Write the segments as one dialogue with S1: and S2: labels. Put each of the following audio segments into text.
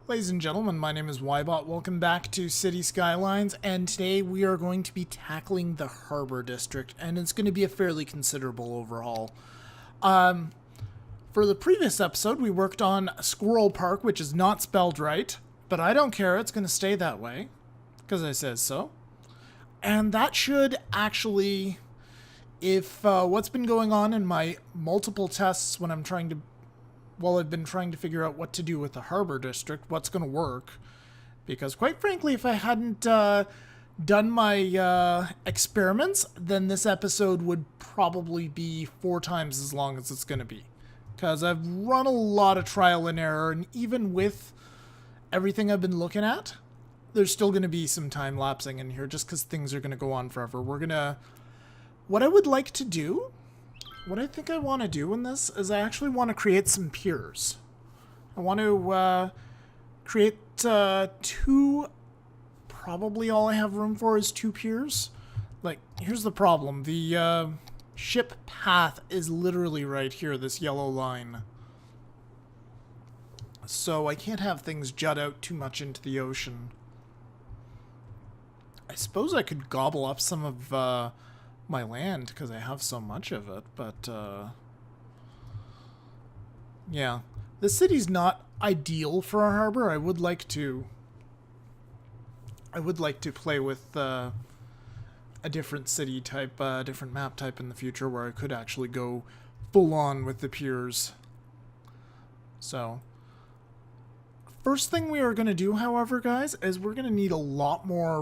S1: Ladies and gentlemen, my name is Ybot. Welcome back to City Skylines, and today we are going to be tackling the Harbour District, and it's going to be a fairly considerable overhaul. For the previous episode, we worked on Squirrel Park, which is not spelled right, but I don't care, it's going to stay that way, because I says so. And that should actually, if what's been going on in my multiple tests when I've been trying to figure out what to do with the Harbour District, what's going to work. Because quite frankly, if I hadn't done my experiments, then this episode would probably be 4 times as long as it's going to be. Because I've run a lot of trial and error, and even with everything I've been looking at, there's still going to be some time lapsing in here just because things are going to go on forever. What I would like to do, what I think I want to do in this is I actually want to create some piers. I want to create 2, probably all I have room for is 2 piers. Like, here's the problem. The ship path is literally right here, this yellow line. So I can't have things jut out too much into the ocean. I suppose I could gobble up some of my land because I have so much of it, but yeah, the city's not ideal for a harbor. I would like to play with a different city type, different map type in the future where I could actually go full on with the piers. So first thing we are going to do, however, guys, is we're going to need a lot more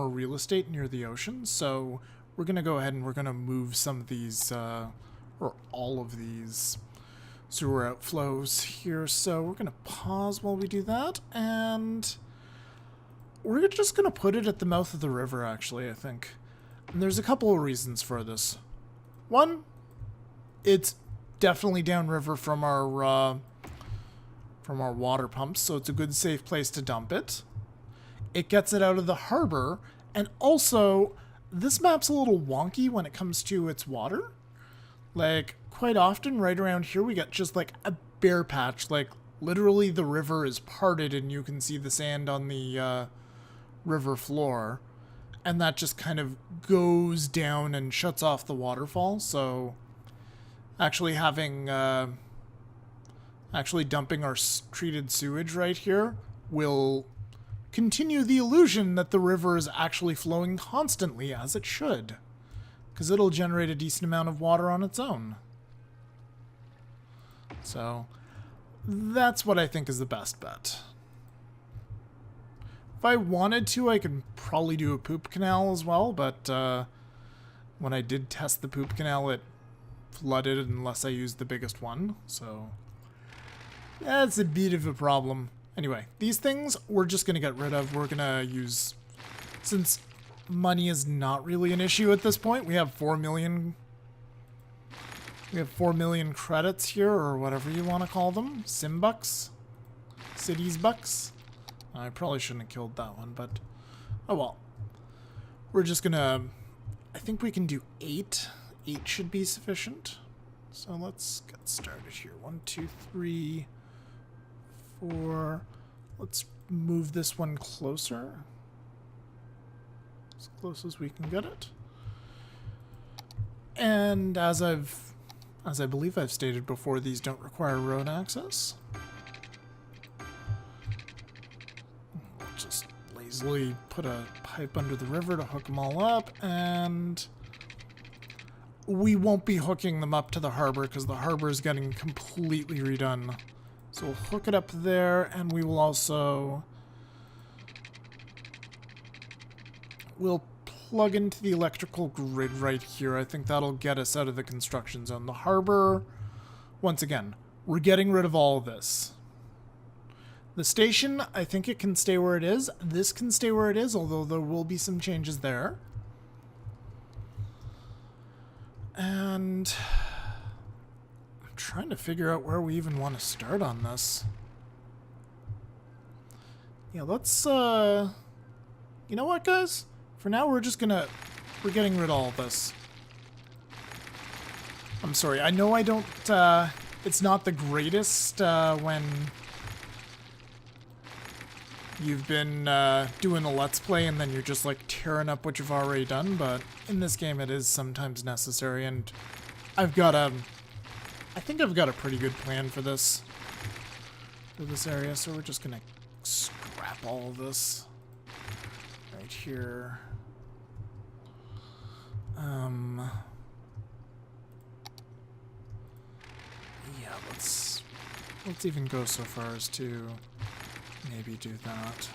S1: real estate near the ocean, so we're going to go ahead and we're going to move some of these, or all of these sewer outflows here. So we're going to pause while we do that, and we're just going to put it at the mouth of the river, actually, I think. And there's a couple of reasons for this. One, it's definitely downriver from our water pumps, so it's a good, safe place to dump it. It gets it out of the harbor, and also, this map's a little wonky when it comes to its water. Like, quite often, right around here, we get just, like, a bare patch. Like, literally the river is parted, and you can see the sand on the river floor. And that just kind of goes down and shuts off the waterfall, so actually dumping our treated sewage right here will continue the illusion that the river is actually flowing constantly as it should, because it'll generate a decent amount of water on its own. So that's what I think is the best bet. If I wanted to, I could probably do a poop canal as well, but when I did test the poop canal, it flooded unless I used the biggest one, so that's a bit of a problem. Anyway, these things we're just going to get rid of. We're going to use, since money is not really an issue at this point, we have 4 million credits here, or whatever you want to call them. Simbucks? Cities bucks? I probably shouldn't have killed that one, but oh well. We're just going to, I think we can do 8. 8 should be sufficient. So let's get started here. 1, 2, 3... 4. Let's move this one closer. As close as we can get it. And as I believe I've stated before, these don't require road access. We'll just lazily put a pipe under the river to hook them all up, and we won't be hooking them up to the harbor because the harbor is getting completely redone. So we'll hook it up there, and we will also... we'll plug into the electrical grid right here. I think that'll get us out of the construction zone. The harbor, once again, we're getting rid of all of this. The station, I think it can stay where it is. This can stay where it is, although there will be some changes there. And trying to figure out where we even want to start on this. Yeah, let's, you know what, guys? For now, we're getting rid of all of this. I'm sorry, I know I don't, it's not the greatest when you've been doing a Let's Play and then you're just like tearing up what you've already done, but in this game it is sometimes necessary, and I think I've got a pretty good plan for this area, so we're just gonna scrap all of this right here. Yeah, let's even go so far as to maybe do that.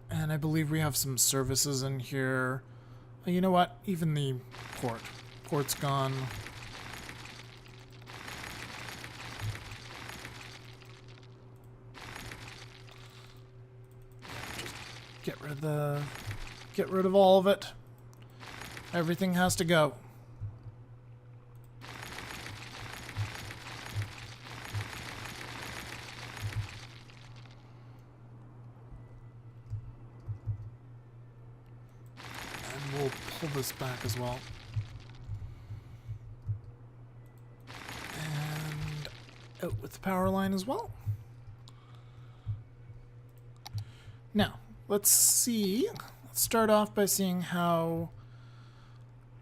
S1: And I believe we have some services in here. You know what? Even the port's gone. Just get rid of all of it. Everything has to go. And we'll pull this back as well. And out with the power line as well. Now, let's see. Let's start off by seeing how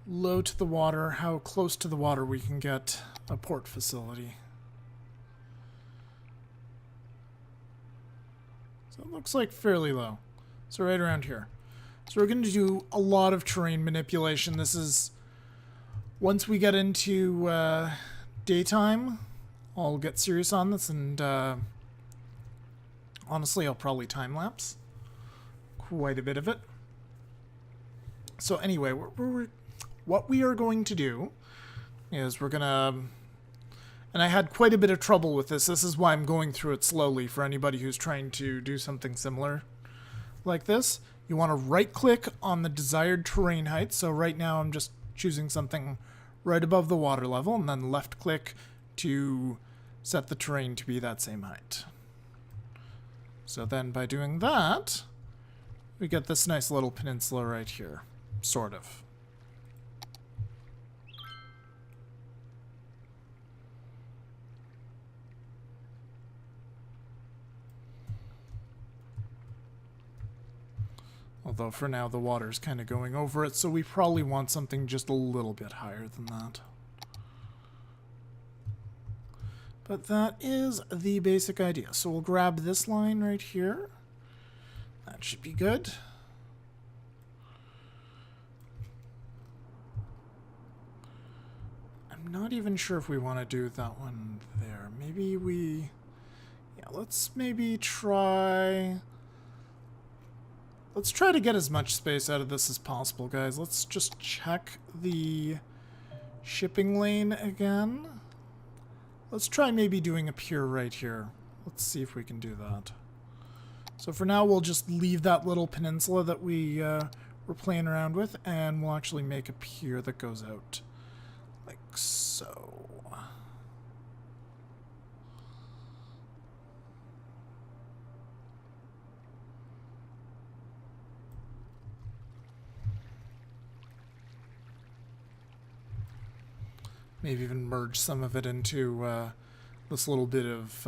S1: low to the water, how close to the water we can get a port facility. So it looks like fairly low. So right around here. So we're going to do a lot of terrain manipulation. This is, once we get into daytime, I'll get serious on this, and honestly, I'll probably time-lapse quite a bit of it. So anyway, what we are going to do is we're gonna, and I had quite a bit of trouble with this. This is why I'm going through it slowly for anybody who's trying to do something similar like this. You want to right-click on the desired terrain height. So right now I'm just choosing something right above the water level, and then left-click to set the terrain to be that same height. So then by doing that, we get this nice little peninsula right here, sort of. Although for now the water's kind of going over it, so we probably want something just a little bit higher than that. But that is the basic idea. So we'll grab this line right here. That should be good. I'm not even sure if we want to do that one there. Maybe we... Yeah, let's maybe try... Let's try to get as much space out of this as possible, guys. Let's just check the shipping lane again. Let's try maybe doing a pier right here. Let's see if we can do that. So for now, we'll just leave that little peninsula that we were playing around with, and we'll actually make a pier that goes out like so. Maybe even merge some of it into this little bit of,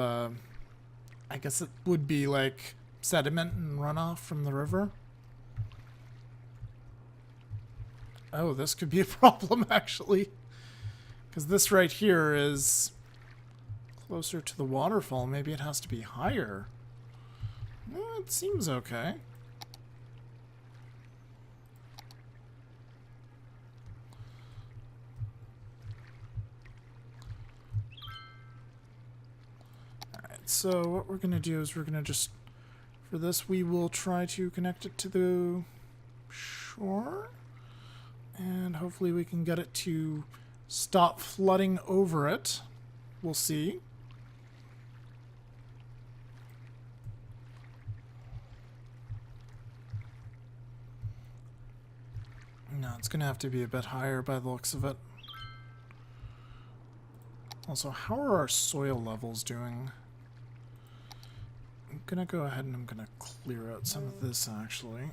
S1: I guess it would be like sediment and runoff from the river. Oh, this could be a problem, actually. Because this right here is closer to the waterfall. Maybe it has to be higher. It seems okay. So what we're going to do is we're going to just, for this, we will try to connect it to the shore. And hopefully we can get it to stop flooding over it. We'll see. No, it's going to have to be a bit higher by the looks of it. Also, how are our soil levels doing? I'm gonna go ahead and I'm gonna clear out some of this, actually.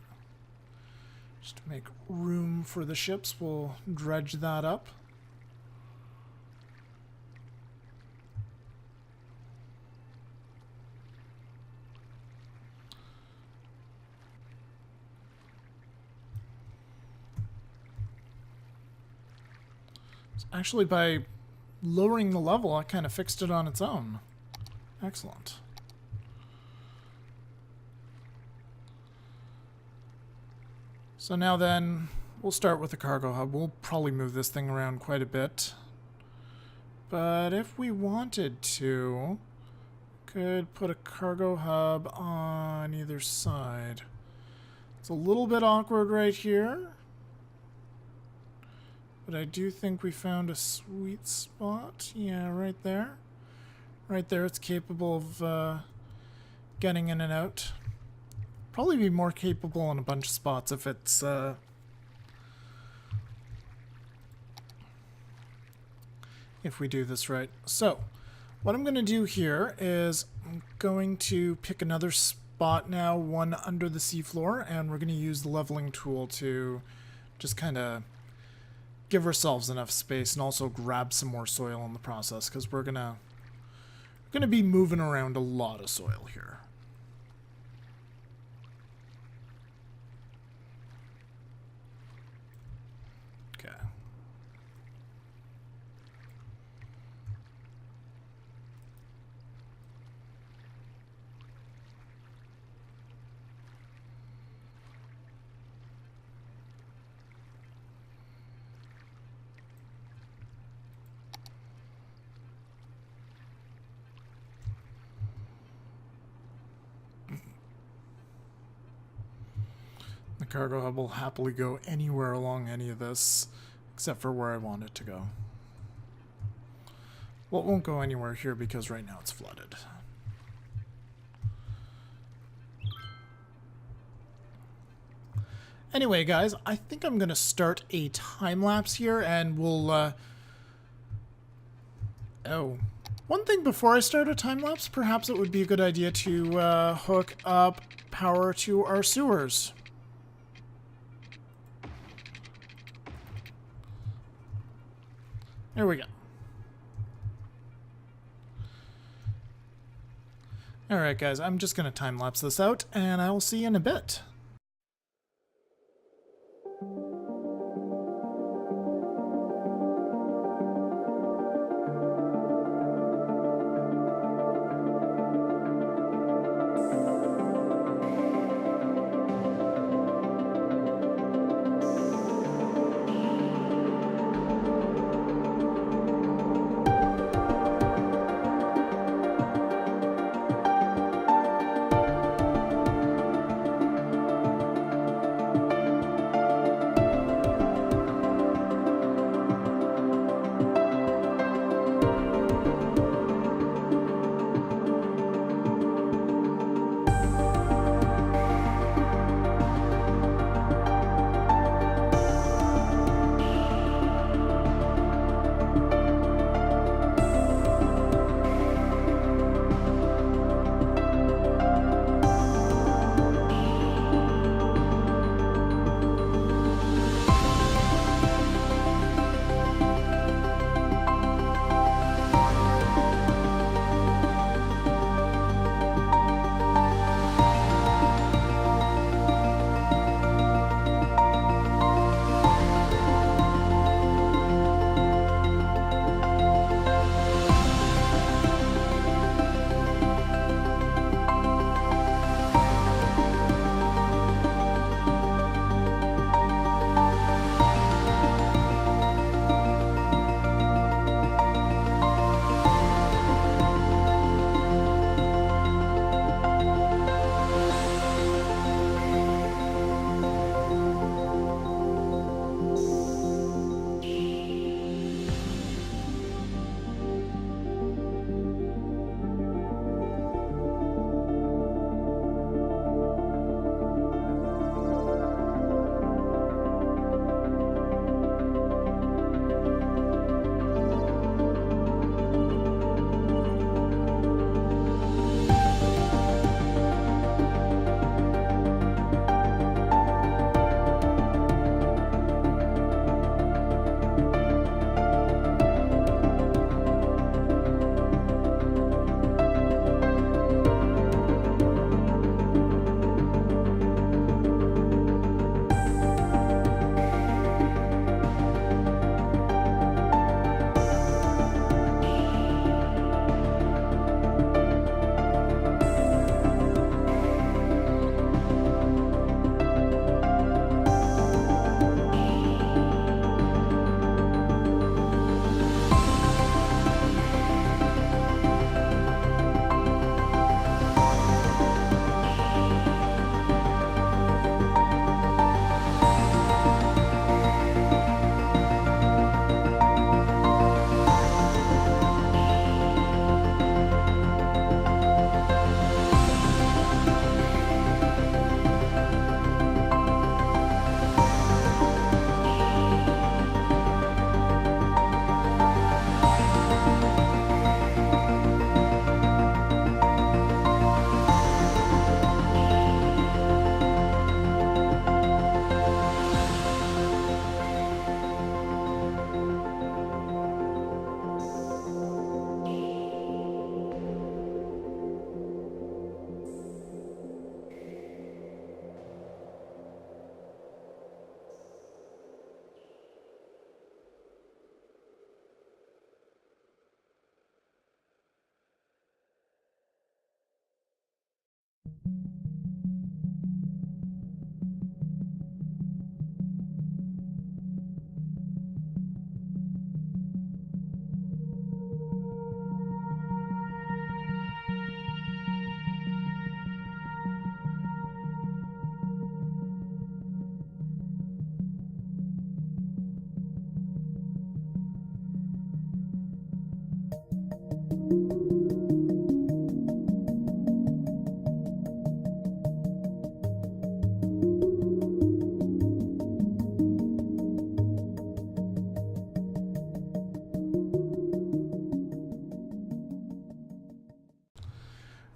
S1: Just to make room for the ships, we'll dredge that up. Actually, by lowering the level, I kind of fixed it on its own. Excellent. So now then, we'll start with the cargo hub. We'll probably move this thing around quite a bit. But if we wanted to, could put a cargo hub on either side. It's a little bit awkward right here. But I do think we found a sweet spot. Yeah, right there. Right there, it's capable of getting in and out. Probably be more capable in a bunch of spots if it's if we do this right. So what I'm going to do here is I'm going to pick another spot now, one under the seafloor, and we're going to use the leveling tool to just kind of give ourselves enough space and also grab some more soil in the process, because we're gonna be moving around a lot of soil here. Okay. The cargo hub will happily go anywhere along any of this, except for where I want it to go. Well, it won't go anywhere here because right now it's flooded. Anyway, guys, I think I'm going to start a time lapse here, and we'll... Oh. One thing before I start a time lapse, perhaps it would be a good idea to hook up power to our sewers. There we go. Alright guys, I'm just going to time-lapse this out, and I will see you in a bit.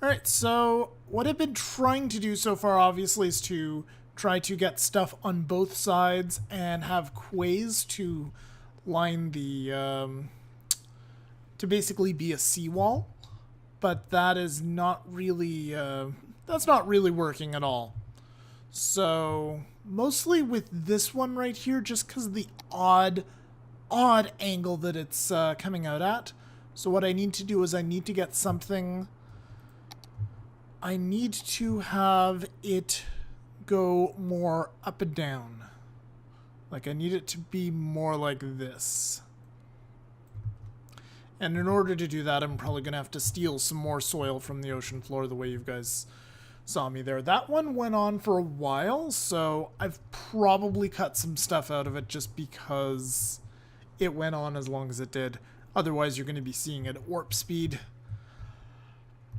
S1: Alright, so what I've been trying to do so far, obviously, is to try to get stuff on both sides and have quays to line the, to basically be a seawall. But that is not really, that's not really working at all. So, mostly with this one right here, just because of the odd angle that it's coming out at. So what I need to do is I need to get something... I need to have it go more up and down. Like, I need it to be more like this. And in order to do that, I'm probably going to have to steal some more soil from the ocean floor the way you guys saw me there. That one went on for a while, so I've probably cut some stuff out of it just because it went on as long as it did. Otherwise, you're going to be seeing it at warp speed.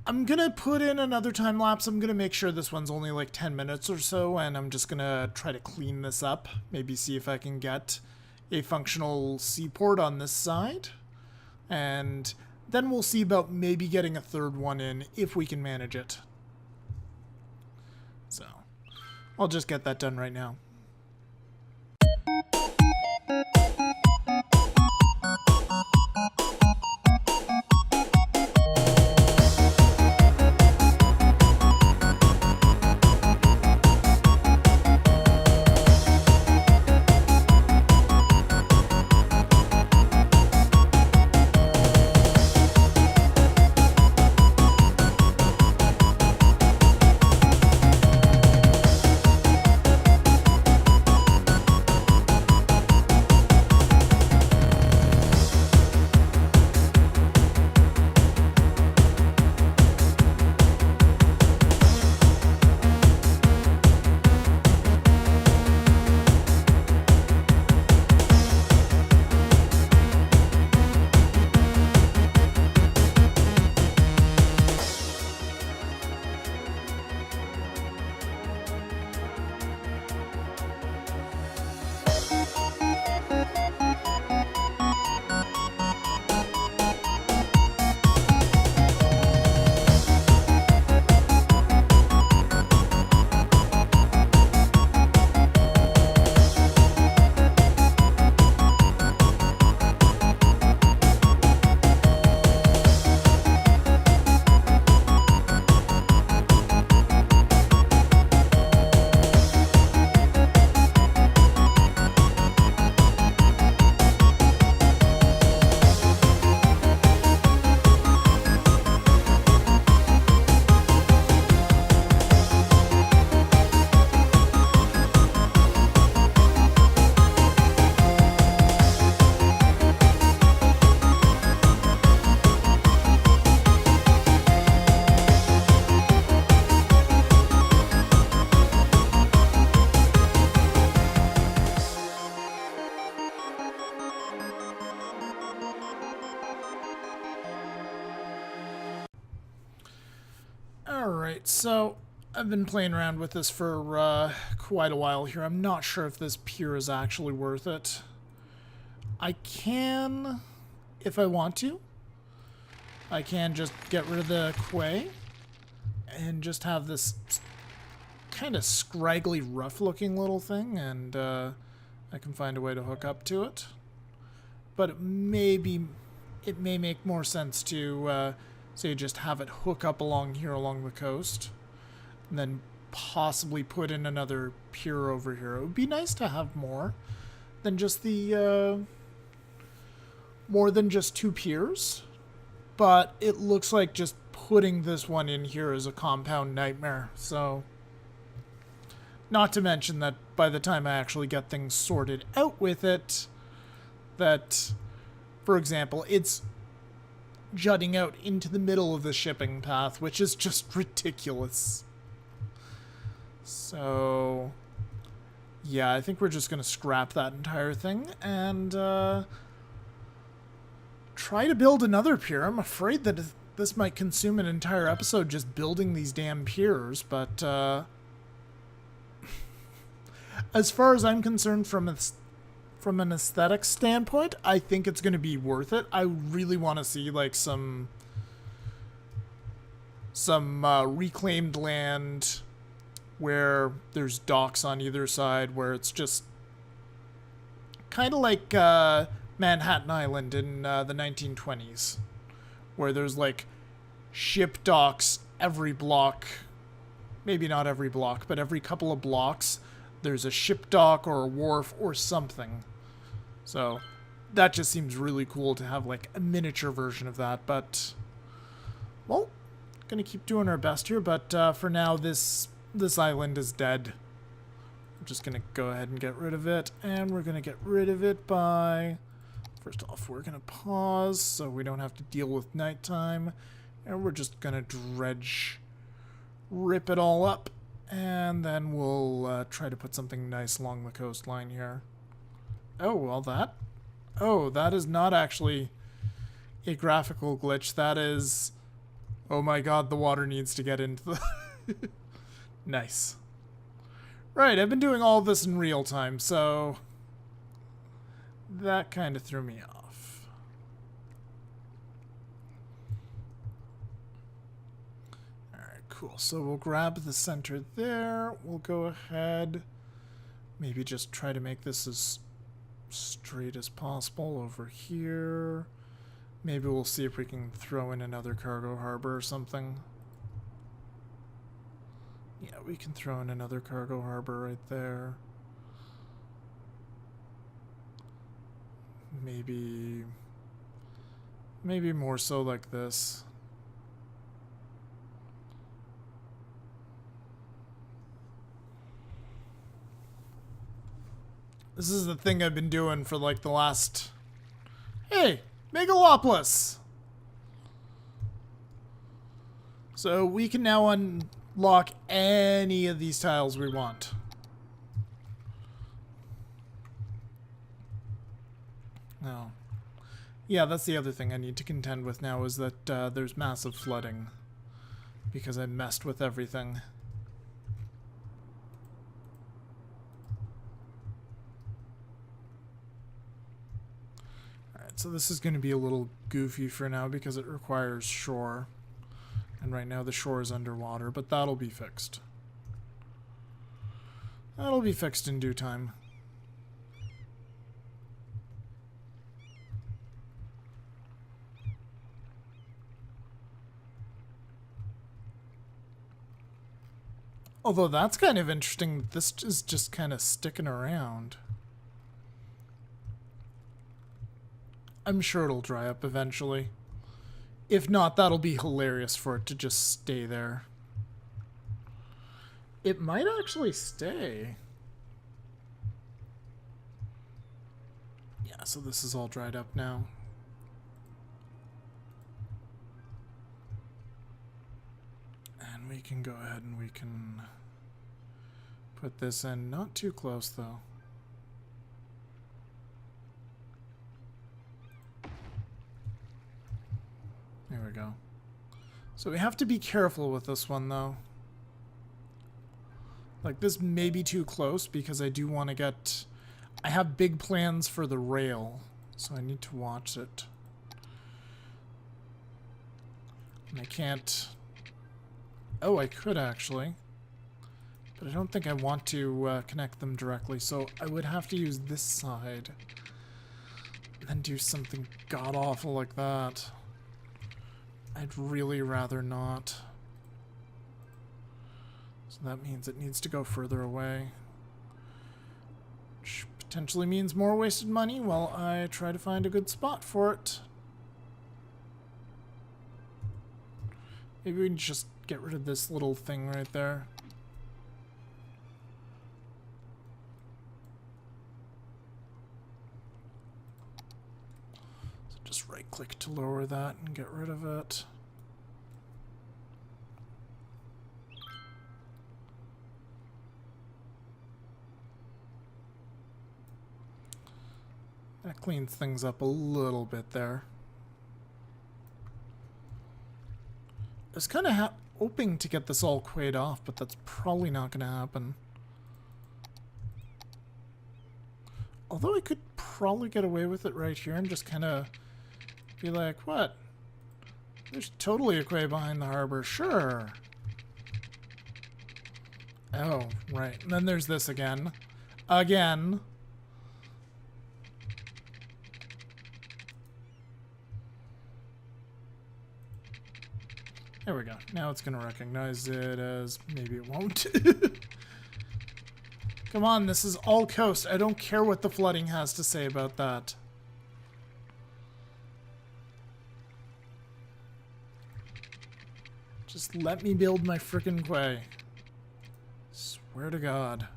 S1: I'm going to put in another time lapse. I'm going to make sure this one's only like 10 minutes or so, and I'm just going to try to clean this up. Maybe see if I can get a functional seaport on this side. And then we'll see about maybe getting a third one in if we can manage it. So, I'll just get that done right now. Alright, so I've been playing around with this for quite a while here. I'm not sure if this pier is actually worth it. I can, if I want to, I can just get rid of the quay and just have this kind of scraggly, rough-looking little thing, and I can find a way to hook up to it. But it may make more sense to say just have it hook up along here along the coast, and then possibly put in another pier over here. It would be nice to have more than just the more than just two piers, but it looks like just putting this one in here is a compound nightmare. So, not to mention that by the time I actually get things sorted out with it, that, for example, it's jutting out into the middle of the shipping path, which is just ridiculous. So, yeah, I think we're just going to scrap that entire thing and try to build another pier. I'm afraid that this might consume an entire episode just building these damn piers, but as far as I'm concerned, from an aesthetic standpoint, I think it's going to be worth it. I really want to see like some reclaimed land where there's docks on either side, where it's just kind of like Manhattan Island in the 1920s, where there's like ship docks every block. Maybe not every block, but every couple of blocks there's a ship dock or a wharf or something. So that just seems really cool to have like a miniature version of that. But, well, gonna keep doing our best here. But for now, this island is dead. I'm just gonna go ahead and get rid of it. And we're gonna get rid of it by... First off, we're gonna pause so we don't have to deal with nighttime. And we're just gonna dredge, rip it all up. And then we'll try to put something nice along the coastline here. Oh, well that... Oh, that is not actually a graphical glitch. That is... Oh my god, the water needs to get into the... Nice. Right, I've been doing all this in real time, so... That kind of threw me off. Cool, so we'll grab the center there. We'll go ahead, maybe just try to make this as straight as possible over here. Maybe we'll see if we can throw in another cargo harbor or something. Yeah, we can throw in another cargo harbor right there. Maybe more so like this. This is the thing I've been doing for like the last... Hey! Megalopolis! So we can now unlock any of these tiles we want. Oh. Yeah, that's the other thing I need to contend with now, is that there's massive flooding. Because I messed with everything. So this is going to be a little goofy for now because it requires shore. And right now the shore is underwater, but that'll be fixed. That'll be fixed in due time. Although that's kind of interesting. This is just kind of sticking around. I'm sure it'll dry up eventually. If not, that'll be hilarious for it to just stay there. It might actually stay. Yeah, so this is all dried up now. And we can go ahead and we can put this in. Not too close, though. There we go. So we have to be careful with this one, though. Like, this may be too close because I do want to get... I have big plans for the rail, so I need to watch it. And I can't... Oh, I could actually. But I don't think I want to connect them directly, so I would have to use this side. And then do something god-awful like that. I'd really rather not. So that means it needs to go further away. Which potentially means more wasted money while I try to find a good spot for it. Maybe we can just get rid of this little thing right there. So just right-click to lower that and get rid of it. That cleans things up a little bit there. I was kind of hoping to get this all quayed off, but that's probably not going to happen. Although I could probably get away with it right here and just kind of be like, what? There's totally a quay behind the harbor, sure. Oh, right. And then there's this again. Again. There we go. Now it's going to recognize it as... maybe it won't. Come on, this is all coast. I don't care what the flooding has to say about that. Just let me build my frickin' quay. Swear to God.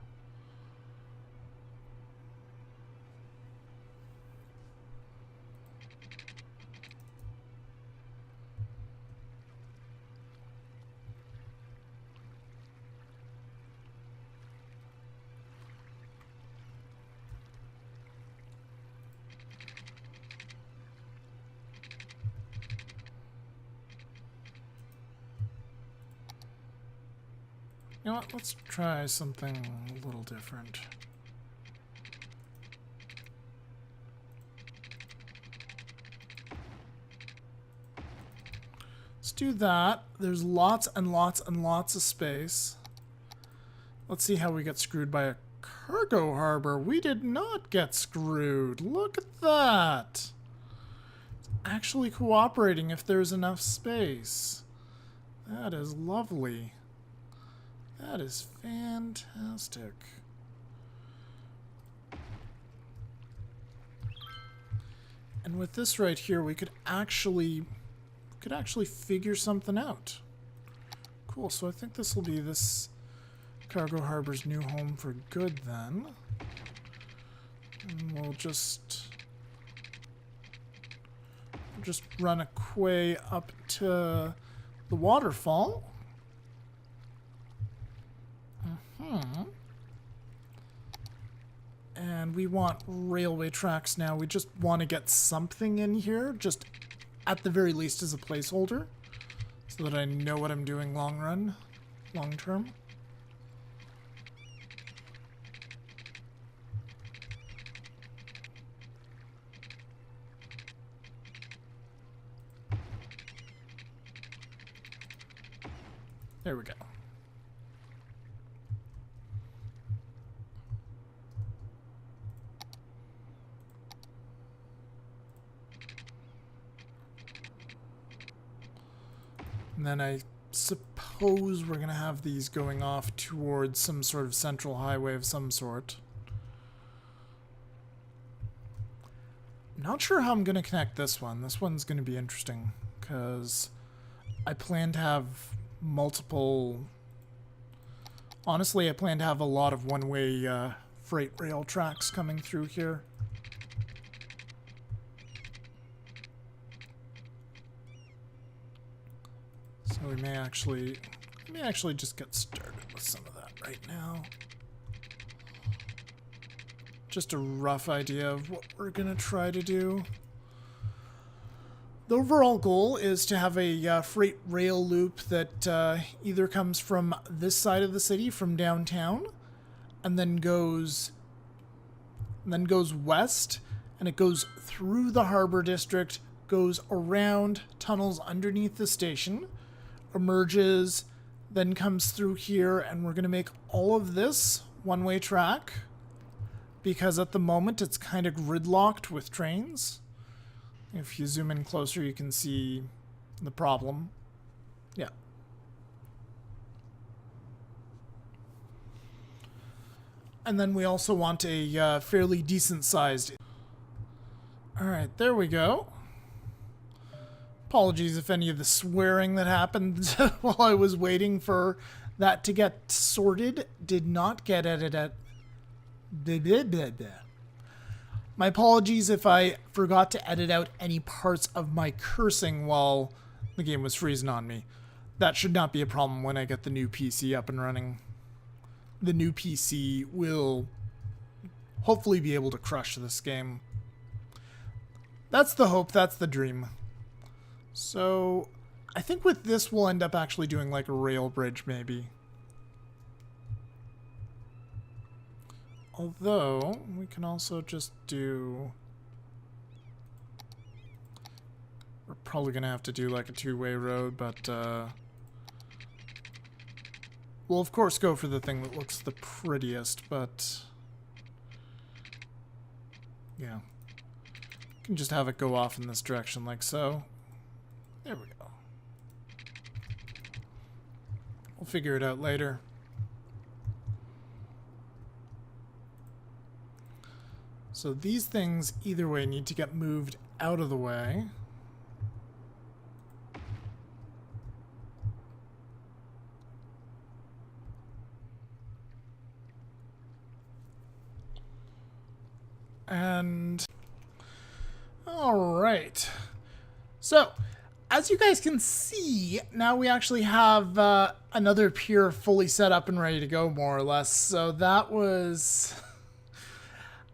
S1: You know what, let's try something a little different. Let's do that. There's lots and lots and lots of space. Let's see how we get screwed by a cargo harbor. We did not get screwed. Look at that. It's actually cooperating if there's enough space. That is lovely. That is fantastic. And with this right here, we could actually figure something out. Cool, so I think this will be this cargo harbor's new home for good then. And we'll just run a quay up to the waterfall. And we want railway tracks now. We just want to get something in here, just at the very least as a placeholder, so that I know what I'm doing long term. There we go. And then I suppose we're going to have these going off towards some sort of central highway of some sort. I'm not sure how I'm going to connect this one. This one's going to be interesting because I plan to have multiple... Honestly, I plan to have a lot of one-way freight rail tracks coming through here. So we may actually just get started with some of that right now. Just a rough idea of what we're gonna try to do. The overall goal is to have a freight rail loop that either comes from this side of the city, from downtown, and then goes west, and it goes through the Harbour district, goes around, tunnels underneath the station, emerges, then comes through here, and we're going to make all of this one-way track because at the moment it's kind of gridlocked with trains. If you zoom in closer, you can see the problem. Yeah. And then we also want a fairly decent sized... Alright, there we go. Apologies if any of the swearing that happened while I was waiting for that to get sorted did not get edited. My apologies if I forgot to edit out any parts of my cursing while the game was freezing on me. That should not be a problem when I get the new PC up and running. The new PC will hopefully be able to crush this game. That's the hope, that's the dream. So, I think with this we'll end up actually doing like a rail bridge maybe. Although, we can also just do... We're probably going to have to do like a two-way road, but we'll of course go for the thing that looks the prettiest, but yeah. You can just have it go off in this direction like so. There we go. We'll figure it out later. So these things, either way, need to get moved out of the way. And... Alright. So, as you guys can see, now we actually have another pier fully set up and ready to go, more or less. So that was...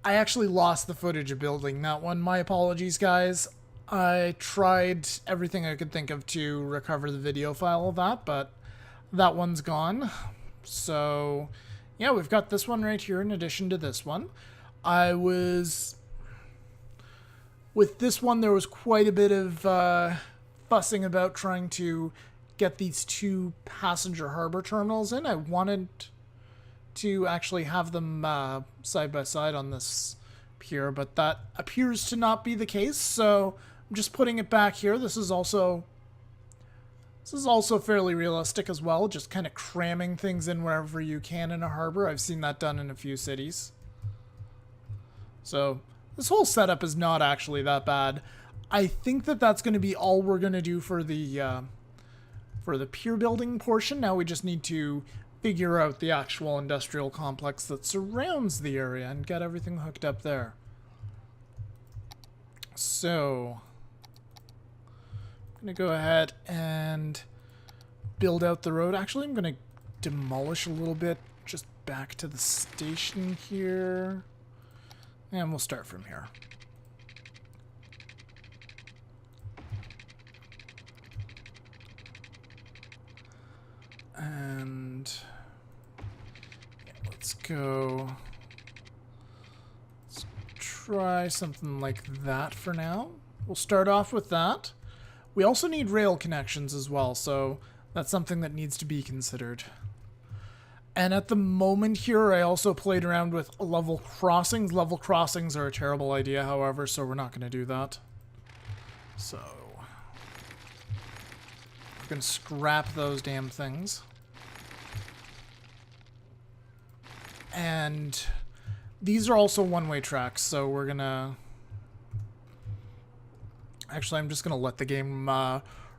S1: I actually lost the footage of building that one. My apologies, guys. I tried everything I could think of to recover the video file of that, but that one's gone. So, yeah, we've got this one right here in addition to this one. With this one, there was quite a bit of fussing about trying to get these two passenger harbor terminals in. I wanted to actually have them side by side on this pier, but that appears to not be the case, so I'm just putting it back here. This is also fairly realistic as well, just kind of cramming things in wherever you can in a harbor. I've seen that done in a few cities. So this whole setup is not actually that bad. I think that that's going to be all we're going to do for the pier building portion. Now we just need to figure out the actual industrial complex that surrounds the area and get everything hooked up there. So, I'm going to go ahead and build out the road. Actually, I'm going to demolish a little bit just back to the station here. And we'll start from here. And yeah, let's try something like that for now. We'll start off with that. We also need rail connections as well, so that's something that needs to be considered. And at the moment here, I also played around with level crossings. Level crossings are a terrible idea, however, so we're not going to do that. So, we're going to scrap those damn things. And these are also one-way tracks, so we're going to... Actually, I'm just going to let the game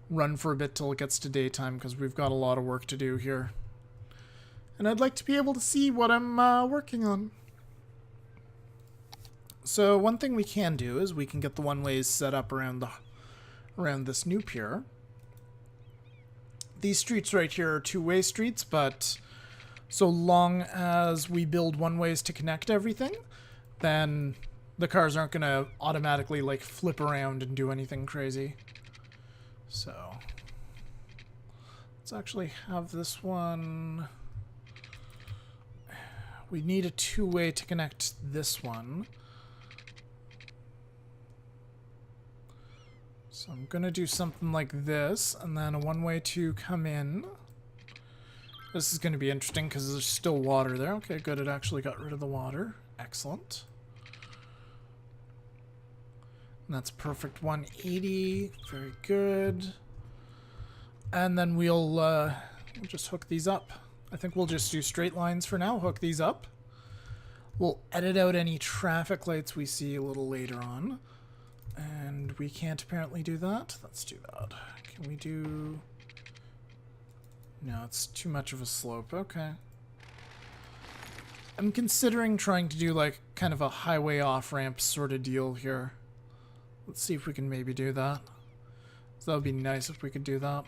S1: run for a bit till it gets to daytime, because we've got a lot of work to do here. And I'd like to be able to see what I'm working on. So one thing we can do is we can get the one-ways set up around this new pier. These streets right here are two-way streets, but so long as we build one-ways to connect everything, then the cars aren't going to automatically like flip around and do anything crazy. So let's actually have this one... We need a two-way to connect this one. So I'm going to do something like this, and then a one-way to come in. This is going to be interesting because there's still water there. Okay, good. It actually got rid of the water. Excellent. And that's perfect 180. Very good. And then we'll just hook these up. I think we'll just do straight lines for now, hook these up. We'll edit out any traffic lights we see a little later on. And we can't apparently do that. Let's do that. Can we do... No, it's too much of a slope. Okay. I'm considering trying to do like kind of a highway off-ramp sort of deal here. Let's see if we can maybe do that. So that would be nice if we could do that.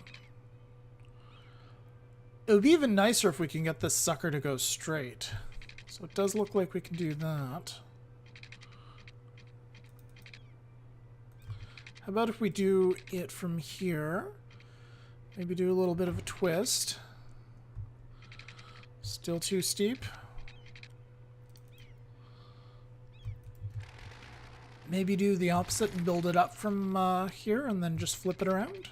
S1: It would be even nicer if we can get this sucker to go straight. So it does look like we can do that. How about if we do it from here, Maybe do a little bit of a twist. Still too steep. Maybe do the opposite and build it up from here and then just flip it around.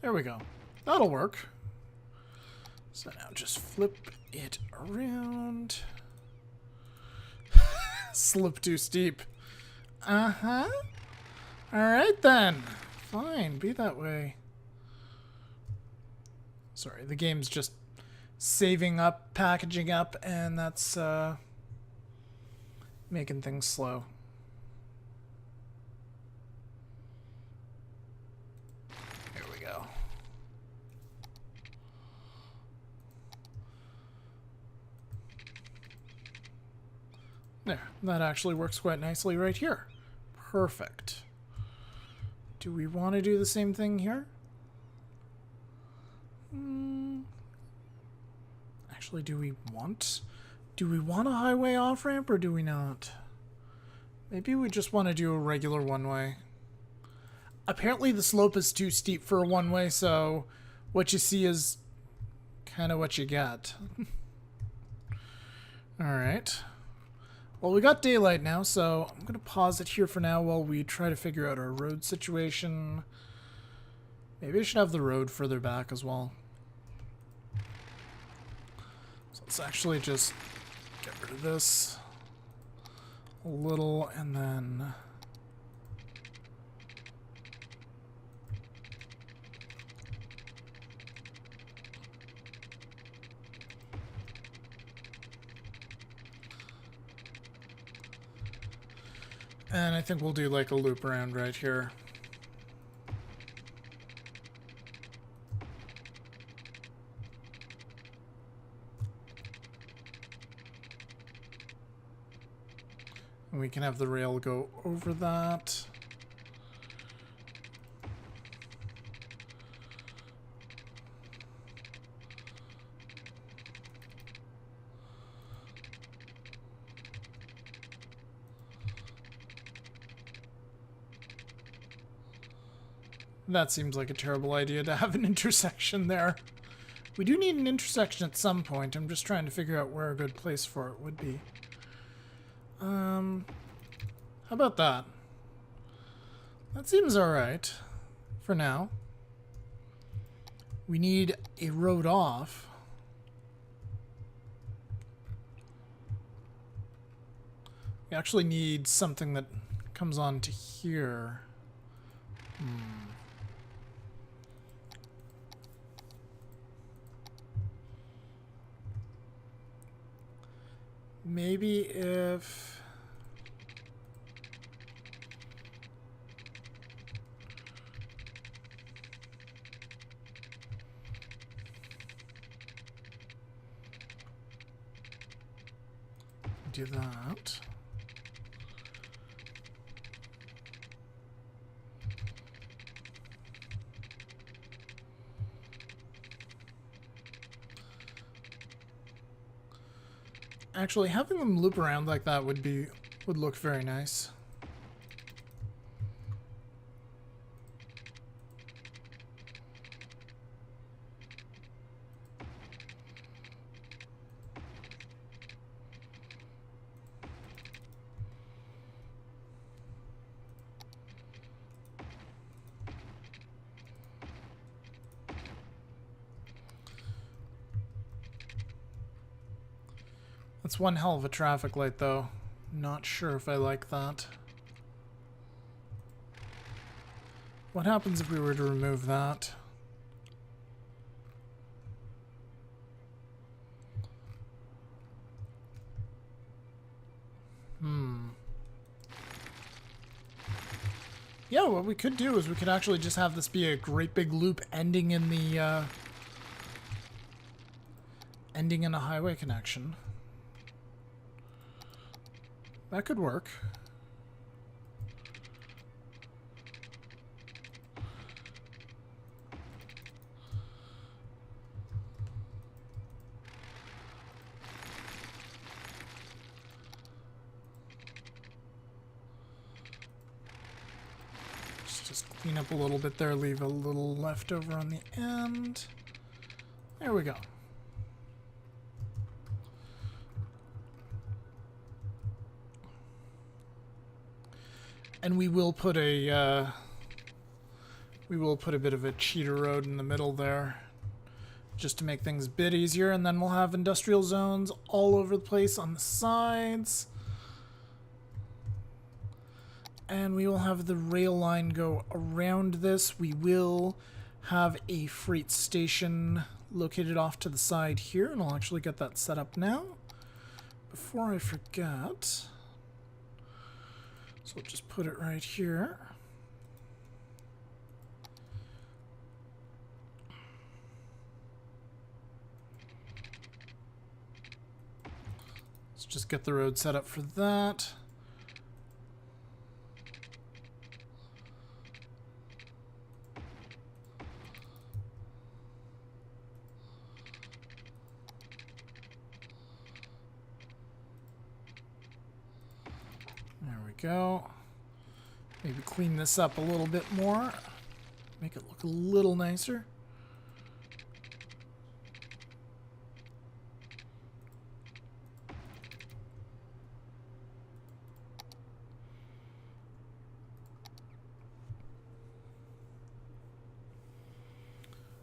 S1: There we go. That'll work. So now just flip it around. Slip too steep. Uh-huh. Alright then. Fine, be that way. Sorry, the game's just saving up, packaging up, and that's making things slow. Here we go. There, that actually works quite nicely right here. Perfect. Do we want to do the same thing here? Actually, do we want a highway off-ramp or do we not? Maybe we just want to do a regular one-way. Apparently the slope is too steep for a one-way, so what you see is kind of what you get. Alright. Well, we got daylight now, so I'm going to pause it here for now while we try to figure out our road situation. Maybe I should have the road further back as well. So let's actually just get rid of this a little and then... And I think we'll do like a loop around right here. And we can have the rail go over that. That seems like a terrible idea to have an intersection there. We do need an intersection at some point. I'm just trying to figure out where a good place for it would be. How about that? That seems alright. For now. We need a road off. We actually need something that comes on to here. Maybe if... do that. Actually, having them loop around like that would look very nice. That's one hell of a traffic light, though. Not sure if I like that. What happens if we were to remove that? Yeah, what we could do is we could actually just have this be a great big loop ending in the, ending in a highway connection. That could work. Just clean up a little bit there, leave a little left over on the end. There we go. And we will put a bit of a cheater road in the middle there, just to make things a bit easier, and then we'll have industrial zones all over the place on the sides. And we will have the rail line go around this. We will have a freight station located off to the side here, and I'll actually get that set up now before I forget. So we'll just put it right here. Let's just get the road set up for that. There we go. Maybe clean this up a little bit more. Make it look a little nicer.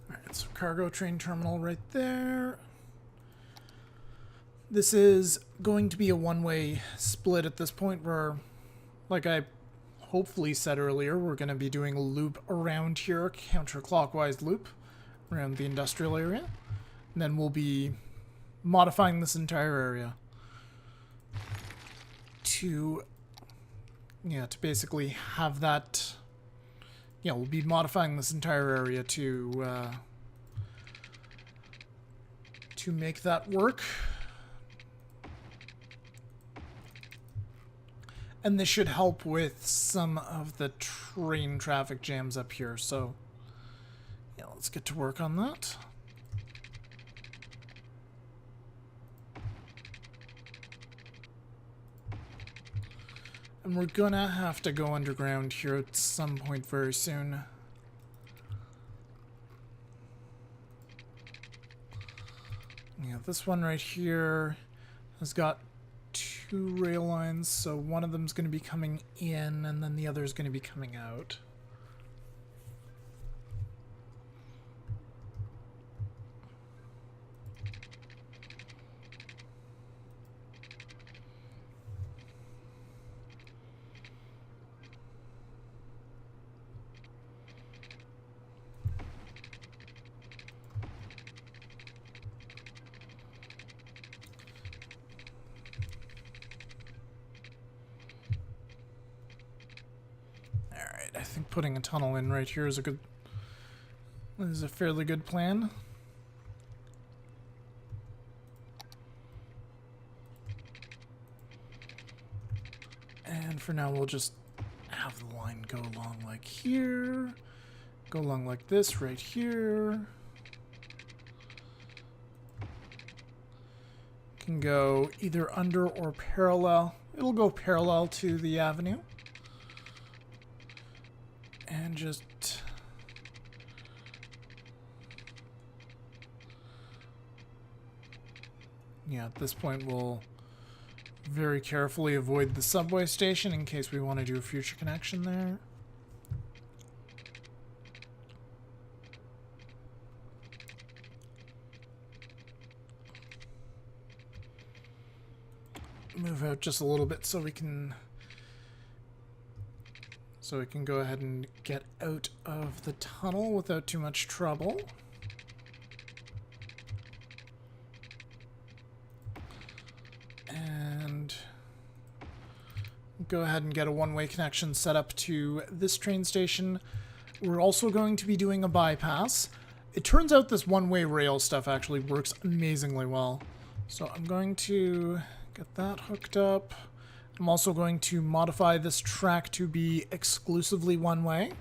S1: Alright, so cargo train terminal right there. This is going to be a one-way split at this point where, like I hopefully said earlier, we're going to be doing a loop around here, a counterclockwise loop around the industrial area. And then we'll be modifying this entire area to basically have that, we'll be modifying this entire area to make that work. And this should help with some of the train traffic jams up here. So, yeah, let's get to work on that. And we're gonna have to go underground here at some point very soon. Yeah, this one right here has got two rail lines, so one of them is going to be coming in and then the other is going to be coming out. I think putting a tunnel in right here is a fairly good plan. And for now we'll just have the line go along like here, go along like this right here. Can go either under or parallel. It'll go parallel to the avenue. And just at this point we'll very carefully avoid the subway station in case we want to do a future connection there. Move out just a little bit so we can go ahead and get out of the tunnel without too much trouble. And go ahead and get a one-way connection set up to this train station. We're also going to be doing a bypass. It turns out this one-way rail stuff actually works amazingly well. So I'm going to get that hooked up. I'm also going to modify this track to be exclusively one-way.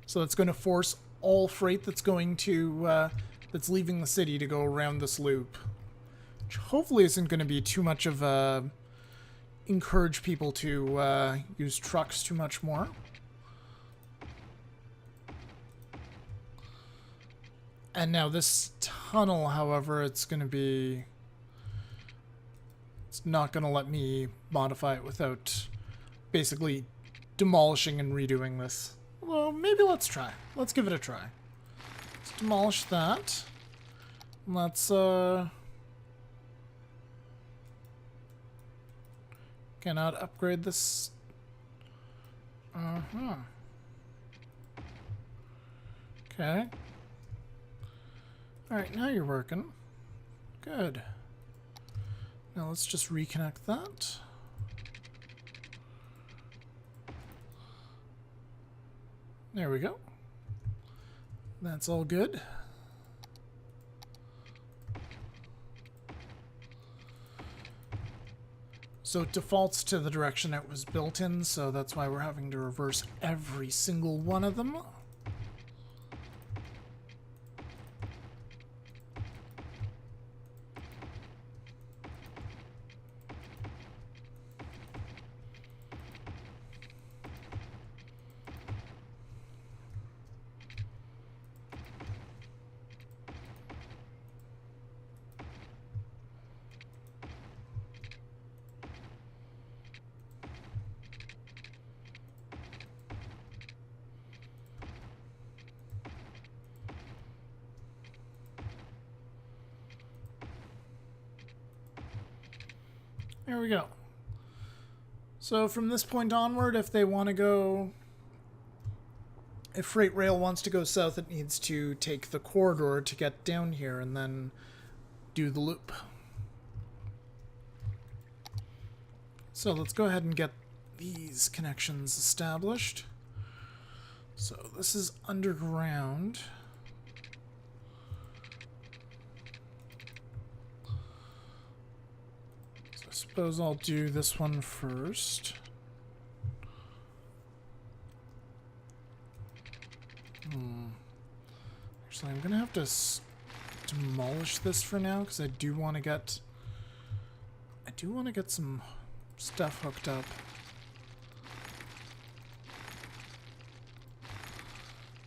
S1: So it's going to force all freight that's going to, that's leaving the city to go around this loop. Which hopefully isn't going to be too much of a encourage people to use trucks too much more. And now this tunnel, however, it's not going to let me modify it without basically demolishing and redoing this. Well, maybe let's try. Let's give it a try. Let's demolish that. Let's, cannot upgrade this. Uh-huh. Okay. Alright, now you're working. Good. Now let's just reconnect that. There we go. That's all good. So it defaults to the direction it was built in, so that's why we're having to reverse every single one of them. There we go. So from this point onward, if they want to go... If freight rail wants to go south, it needs to take the corridor to get down here and then do the loop. So let's go ahead and get these connections established. So this is underground. I suppose I'll do this one first. Actually, I'm gonna have to demolish this for now because I do want to get some stuff hooked up.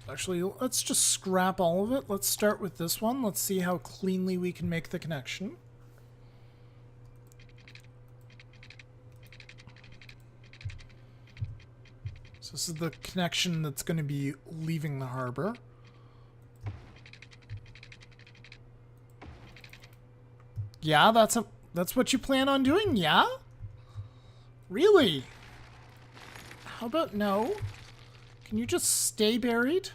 S1: Actually, let's just scrap all of it. Let's start with this one. Let's see how cleanly we can make the connection. So this is the connection that's going to be leaving the harbor. Yeah, that's what you plan on doing? Yeah? Really? How about no? Can you just stay buried?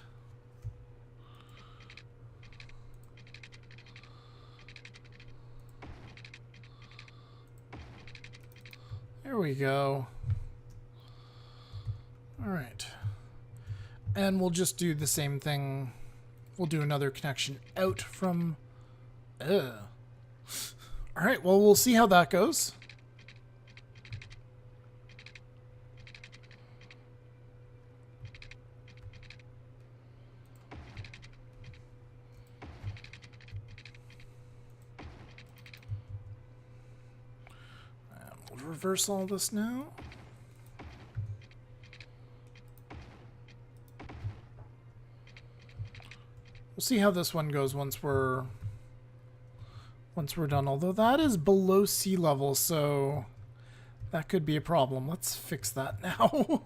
S1: There we go. Alright. And we'll just do the same thing. We'll do another connection out from... Alright, well, we'll see how that goes. We'll reverse all this now. We'll see how this one goes once we're done. Although that is below sea level, so that could be a problem. Let's fix that now.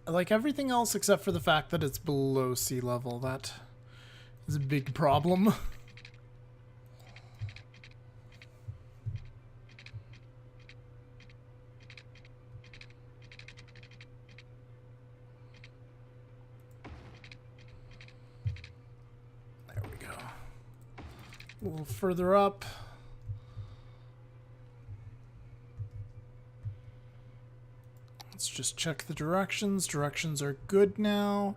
S1: I like everything else except for the fact that it's below sea level. That is a big problem. A little further up. Let's just check the directions. Directions are good now.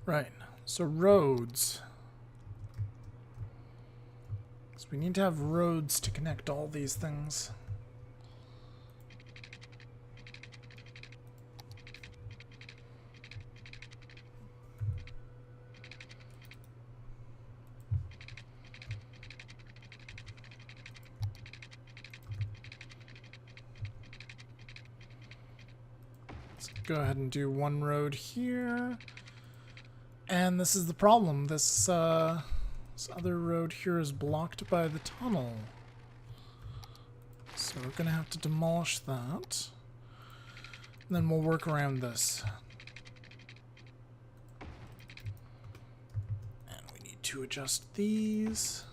S1: Right. So roads. So we need to have roads to connect all these things. Let's go ahead and do one road here. And this is the problem. This other road here is blocked by the tunnel. So we're going to have to demolish that. And then we'll work around this. And we need to adjust these.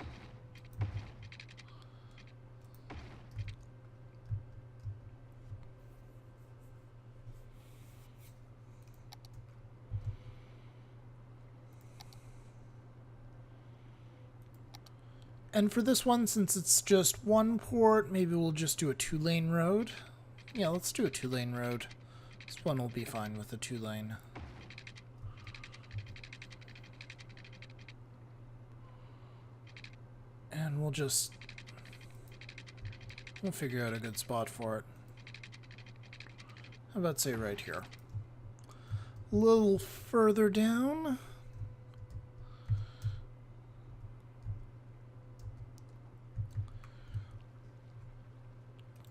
S1: And for this one, since it's just one port, maybe we'll just do a 2-lane road. Yeah, let's do a 2-lane road. This one will be fine with a 2-lane. And we'll figure out a good spot for it. How about, say, right here? A little further down.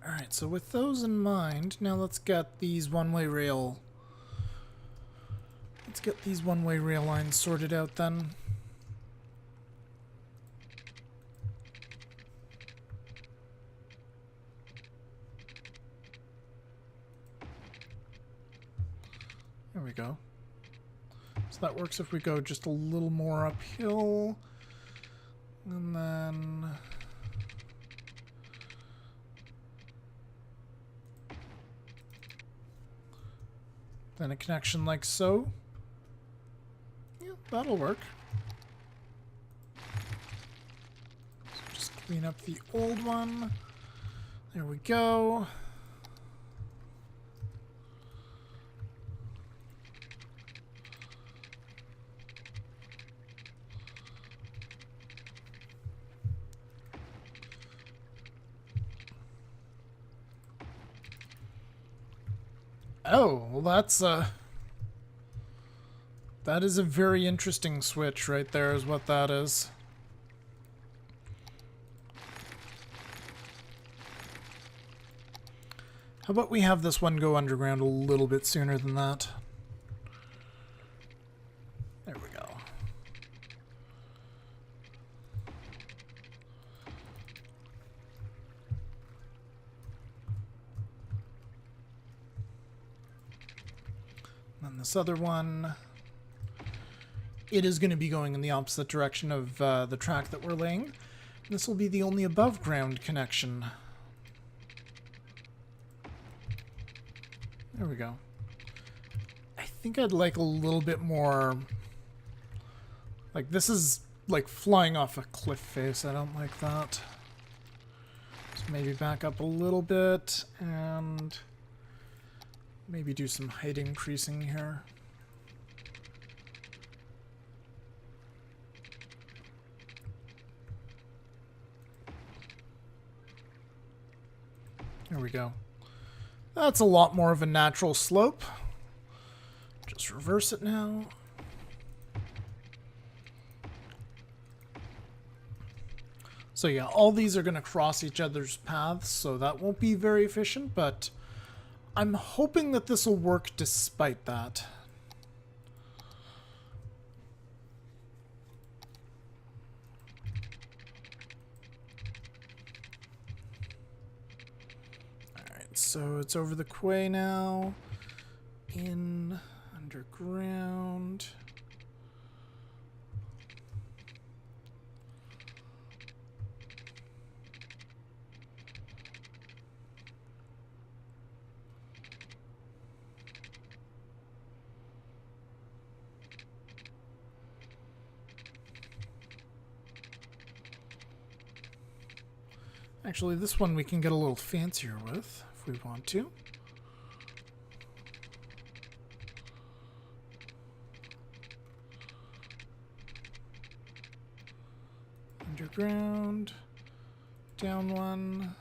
S1: Alright, so with those in mind, now let's get these one-way rail... Let's get these one-way rail lines sorted out then. There we go. So that works if we go just a little more uphill. And then... then a connection like so. Yeah, that'll work. So just clean up the old one. There we go. Oh, well that is a very interesting switch right there is what that is. How about we have this one go underground a little bit sooner than that? There we go. And this other one, it is going to be going in the opposite direction of the track that we're laying. This will be the only above ground connection. There we go. I think I'd like a little bit more... Like, this is like flying off a cliff face. I don't like that. So maybe back up a little bit and... maybe do some height increasing here. There we go. That's a lot more of a natural slope. Just reverse it now. So yeah, all these are going to cross each other's paths, so that won't be very efficient, but I'm hoping that this will work despite that. Alright, so it's over the quay now. In, underground. Actually, this one we can get a little fancier with, if we want to. Underground, down one,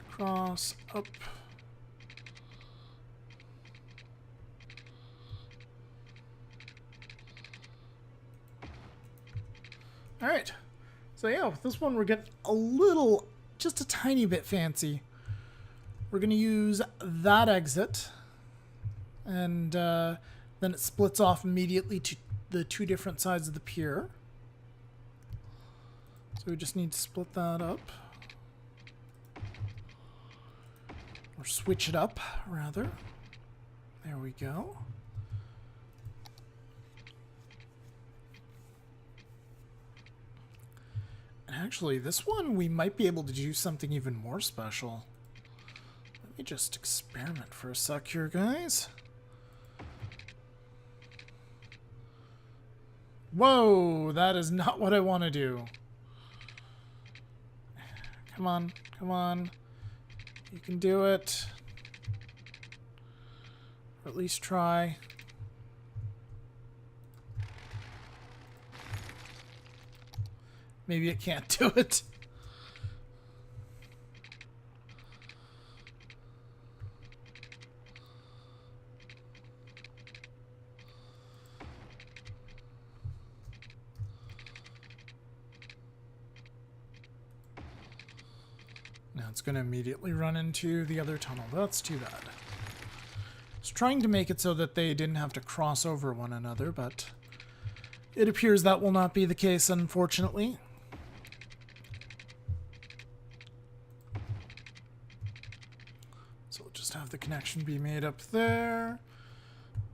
S1: cross, up. All right, so yeah, with this one we're getting a little, just a tiny bit fancy. We're going to use that exit And then it splits off immediately to the two different sides of the pier. So we just need to split that up. Or switch it up, rather. There we go. And actually, this one we might be able to do something even more special. Let me just experiment for a sec here, guys. Whoa, that is not what I want to do. Come on, come on. You can do it. Or at least try. Maybe it can't do it. Now it's going to immediately run into the other tunnel. That's too bad. I was trying to make it so that they didn't have to cross over one another, but it appears that will not be the case, unfortunately. So we'll just have the connection be made up there.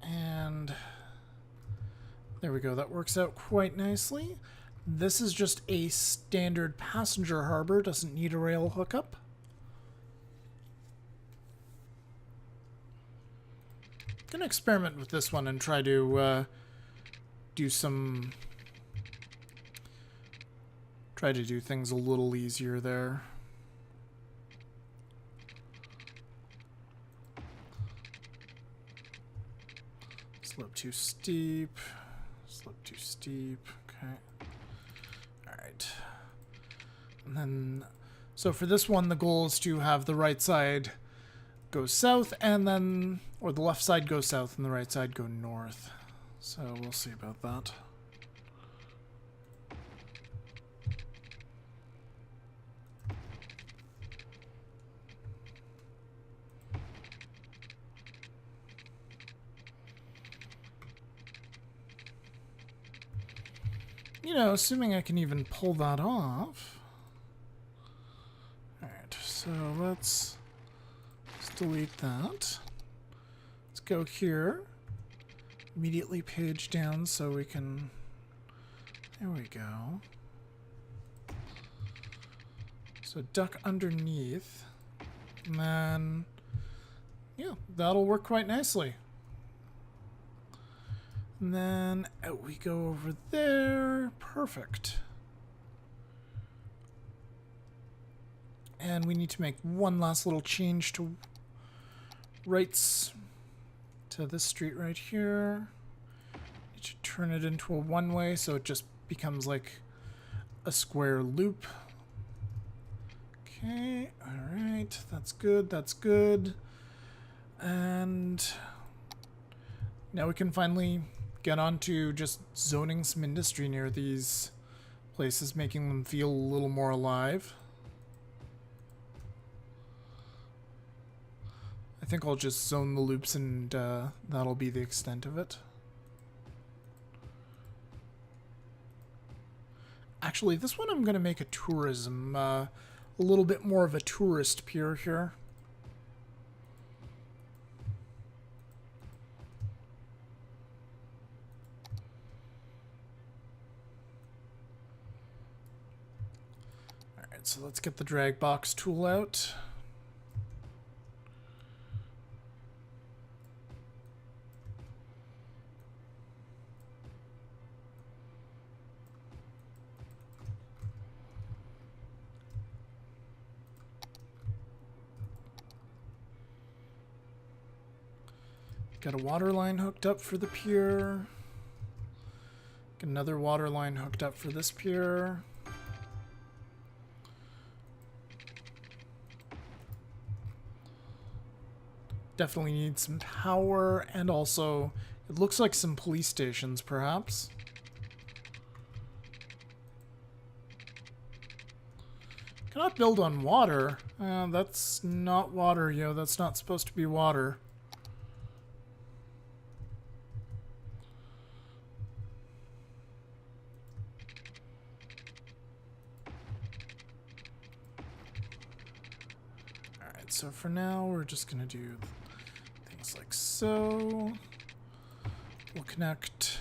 S1: And there we go. That works out quite nicely. This is just a standard passenger harbor, doesn't need a rail hookup. I'm gonna experiment with this one and try to do things a little easier there. Slope too steep. Slope too steep. Okay. Alright. And then, so for this one, the goal is to have the right side go south, and then, or the left side go south and the right side go north. So we'll see about that. You know, assuming I can even pull that off. Alright, so let's delete that. Let's go here. Immediately page down so we can... There we go. So duck underneath. And then... Yeah, that'll work quite nicely. And then out we go over there. Perfect. And we need to make one last little change to rights to this street right here. Need to turn it into a one-way so it just becomes like a square loop. Okay, alright, that's good, that's good. And now we can finally get on to just zoning some industry near these places, making them feel a little more alive. I think I'll just zone the loops and that'll be the extent of it. Actually, this one I'm going to make a tourism, a little bit more of a tourist pier here. Alright, so let's get the drag box tool out. Got a water line hooked up for the pier. Got another water line hooked up for this pier. Definitely need some power, and also it looks like some police stations, perhaps. Cannot build on water. That's not water, yo. That's not supposed to be water. so for now, we're just going to do things like so. We'll connect.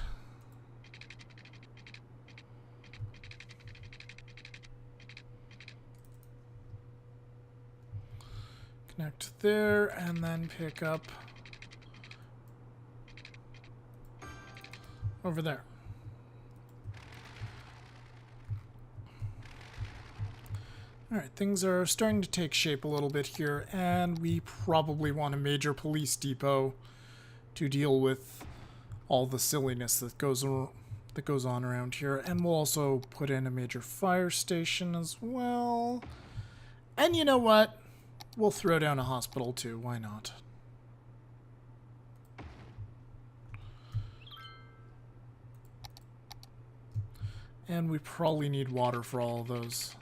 S1: Connect there, and then pick up over there. Alright, things are starting to take shape a little bit here, and we probably want a major police depot to deal with all the silliness that goes on around here. And we'll also put in a major fire station as well. And you know what? We'll throw down a hospital too. Why not? And we probably need water for all of those.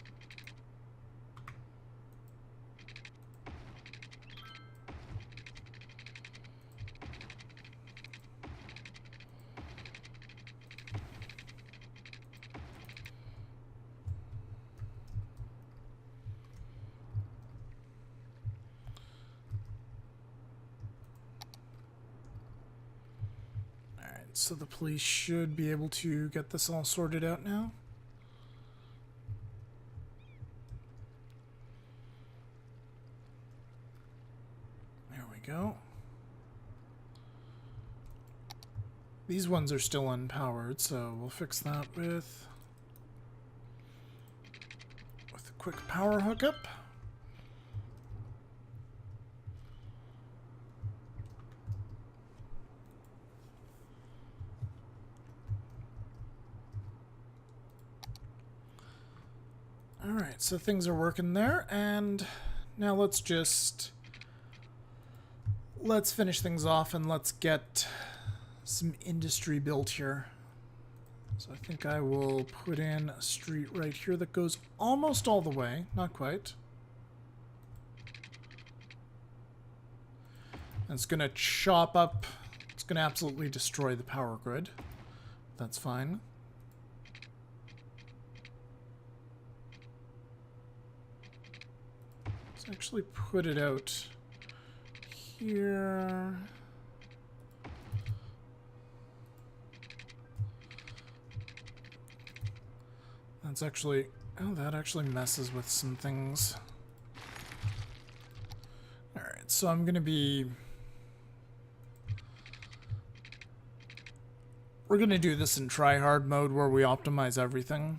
S1: So the police should be able to get this all sorted out now. There we go. These ones are still unpowered, so we'll fix that with a quick power hookup. Alright, so things are working there, and now let's finish things off and let's get some industry built here. So I think I will put in a street right here that goes almost all the way, not quite. And it's going to chop up, it's going to absolutely destroy the power grid. That's fine. Let's actually put it out here. That's actually, oh, that actually messes with some things. Alright, so I'm gonna be, we're gonna do this in try-hard mode where we optimize everything.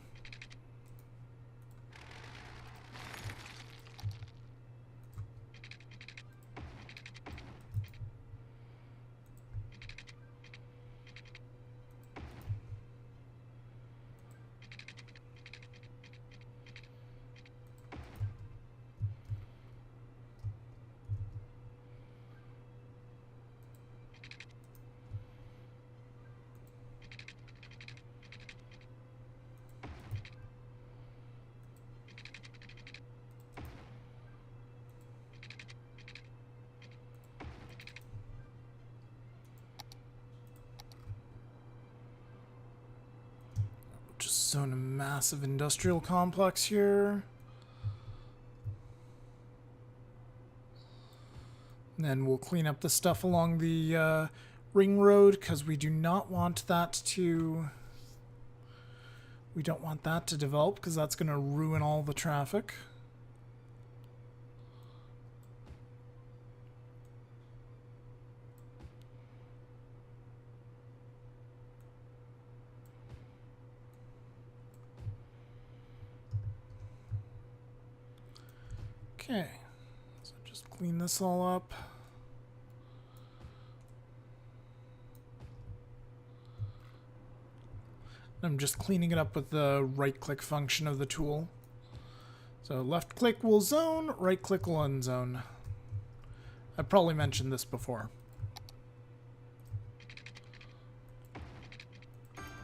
S1: Zone a massive industrial complex here. And then we'll clean up the stuff along the ring road because we do not want that to develop because that's going to ruin all the traffic. Okay, so just clean this all up. I'm just cleaning it up with the right-click function of the tool. So left-click will zone, right-click will unzone. I probably mentioned this before.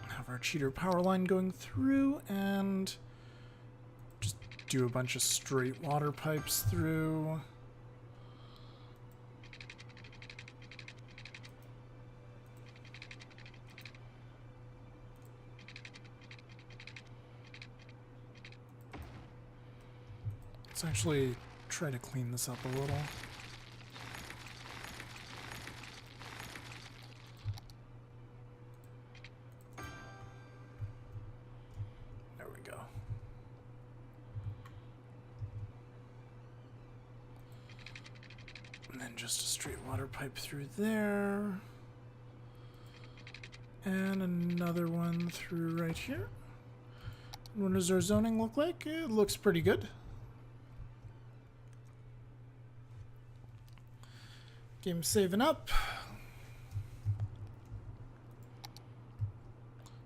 S1: Have our cheater power line going through and do a bunch of straight water pipes through. Let's actually try to clean this up a little. There we go. And then just a straight water pipe through there. And another one through right here. What does our zoning look like? It looks pretty good. Game's saving up.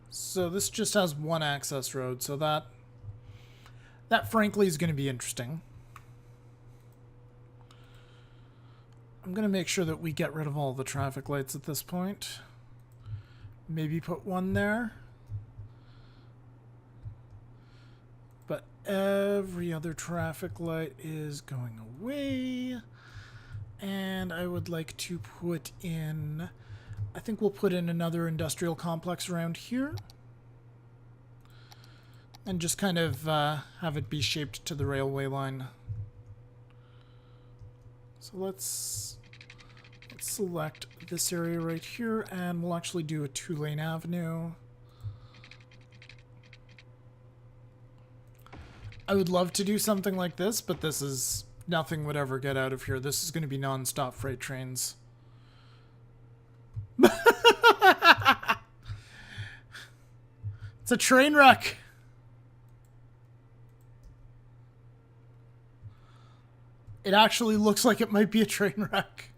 S1: So this just has one access road, so that frankly is going to be interesting. I'm going to make sure that we get rid of all the traffic lights at this point. Maybe put one there. But every other traffic light is going away. And I would like to put in... I think we'll put in another industrial complex around here. And just kind of have it be shaped to the railway line. So let's select this area right here, and we'll actually do a 2-lane avenue. I would love to do something like this, but this is... nothing would ever get out of here. This is going to be non-stop freight trains. It's a train wreck. It actually looks like it might be a train wreck.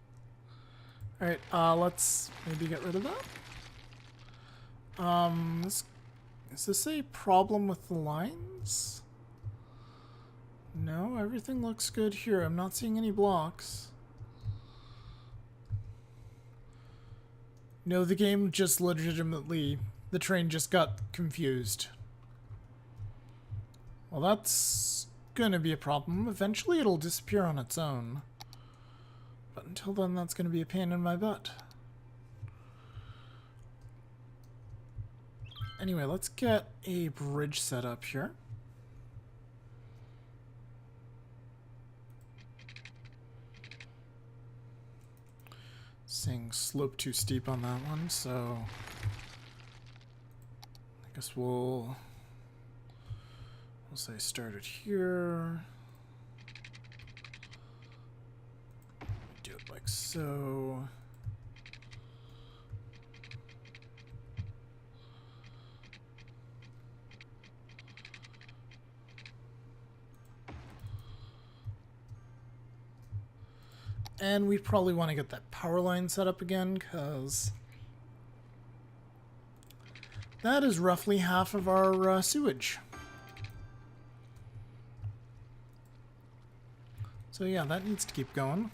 S1: Alright, let's maybe get rid of that. Is this a problem with the lines? No, everything looks good here. I'm not seeing any blocks. No, the game just legitimately... the train just got confused. Well, that's gonna be a problem. Eventually it'll disappear on its own. But until then, that's gonna be a pain in my butt. Anyway, let's get a bridge set up here. Saying slope too steep on that one, so I guess we'll say start it here. Do it like so. And we probably want to get that power line set up again, because that is roughly half of our sewage. So yeah, that needs to keep going.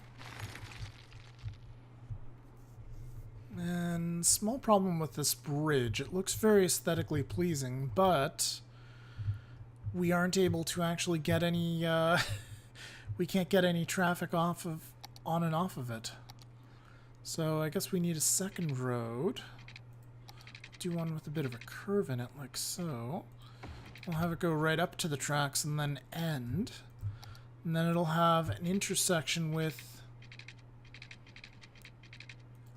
S1: And small problem with this bridge. It looks very aesthetically pleasing, but we aren't able to actually get any... we can't get any traffic on and off of it. So I guess we need a second road. Do one with a bit of a curve in it, like so. We'll have it go right up to the tracks and then end. And then it'll have an intersection with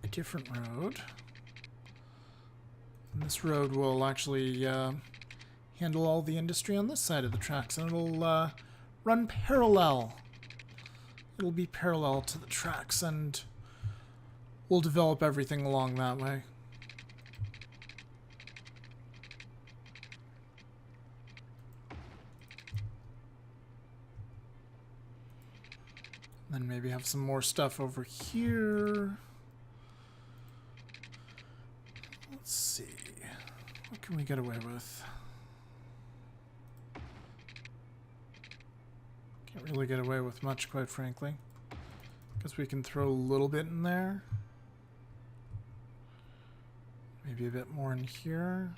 S1: a different road. And this road will actually handle all the industry on this side of the tracks, and it'll run parallel. It'll be parallel to the tracks, and we'll develop everything along that way. Then maybe have some more stuff over here. Let's see. What can we get away with? Can't really get away with much, quite frankly. Guess we can throw a little bit in there. Maybe a bit more in here.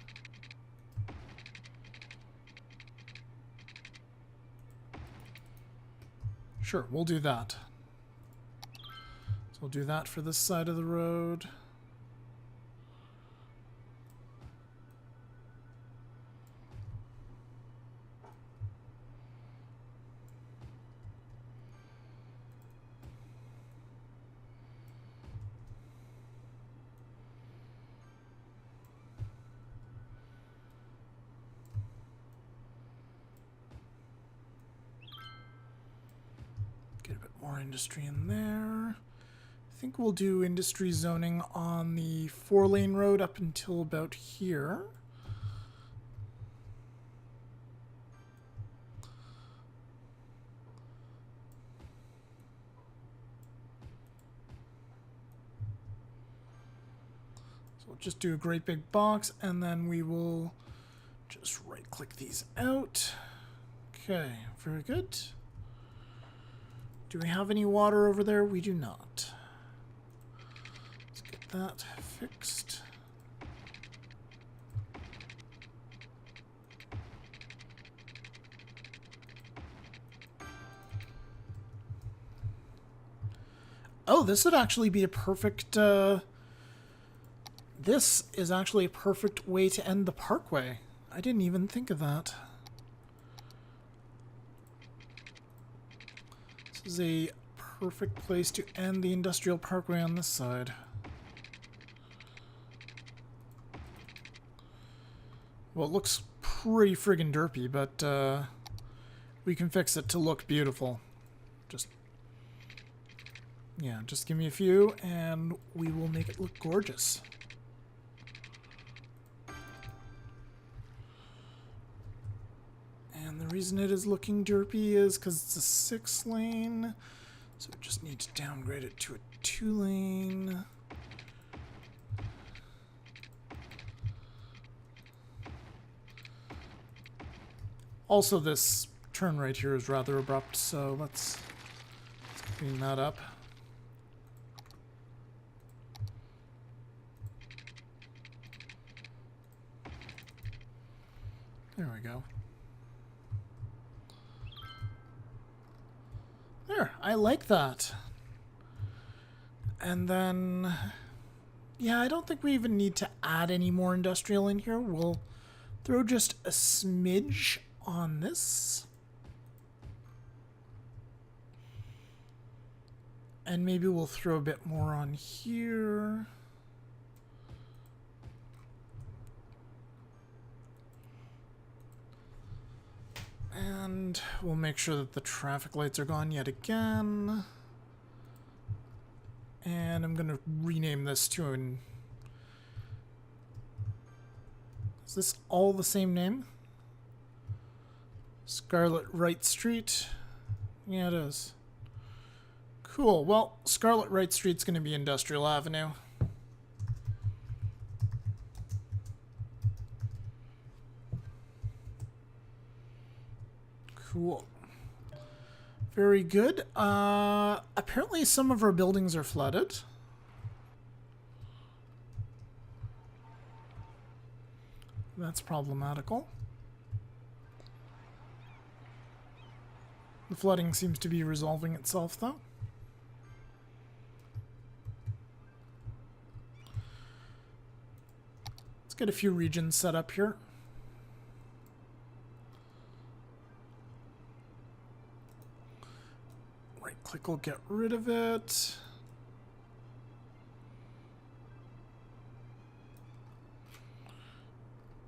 S1: Sure, we'll do that. So we'll do that for this side of the road. get a bit more industry in there. I think we'll do industry zoning on the 4-lane road up until about here. So we'll just do a great big box, and then we will just right-click these out. Okay, very good. Do we have any water over there? We do not. Let's get that fixed. Oh, this would actually be a perfect... this is actually a perfect way to end the parkway. I didn't even think of that. This is a perfect place to end the industrial parkway on this side. Well, it looks pretty friggin' derpy, but we can fix it to look beautiful. Just give me a few and we will make it look gorgeous. And the reason it is looking derpy is because it's a 6-lane, so we just need to downgrade it to a 2-lane. Also, this turn right here is rather abrupt, so let's clean that up. There we go. There, I like that. And then, yeah, I don't think we even need to add any more industrial in here. We'll throw just a smidge on this. And maybe we'll throw a bit more on here. And we'll make sure that the traffic lights are gone yet again. And I'm going to rename this to an... Is this all the same name? Scarlet Wright Street? Yeah, it is. Cool. Well, Scarlet Wright Street's going to be Industrial Avenue. Cool. Very good. Apparently some of our buildings are flooded. That's problematical. The flooding seems to be resolving itself, though. Let's get a few regions set up here. Right-click will get rid of it.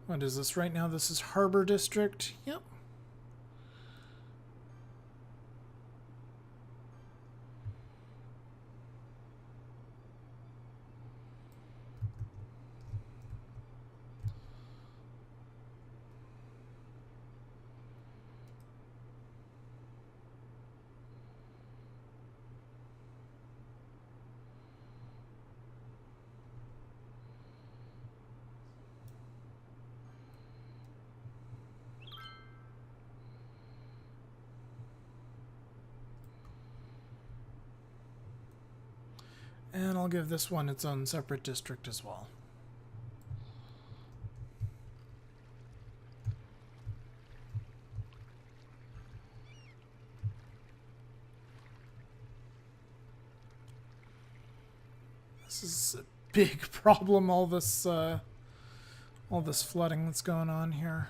S1: What is this right now? This is Harbour District. Yep. And I'll give this one its own separate district as well. This is a big problem, all this flooding that's going on here.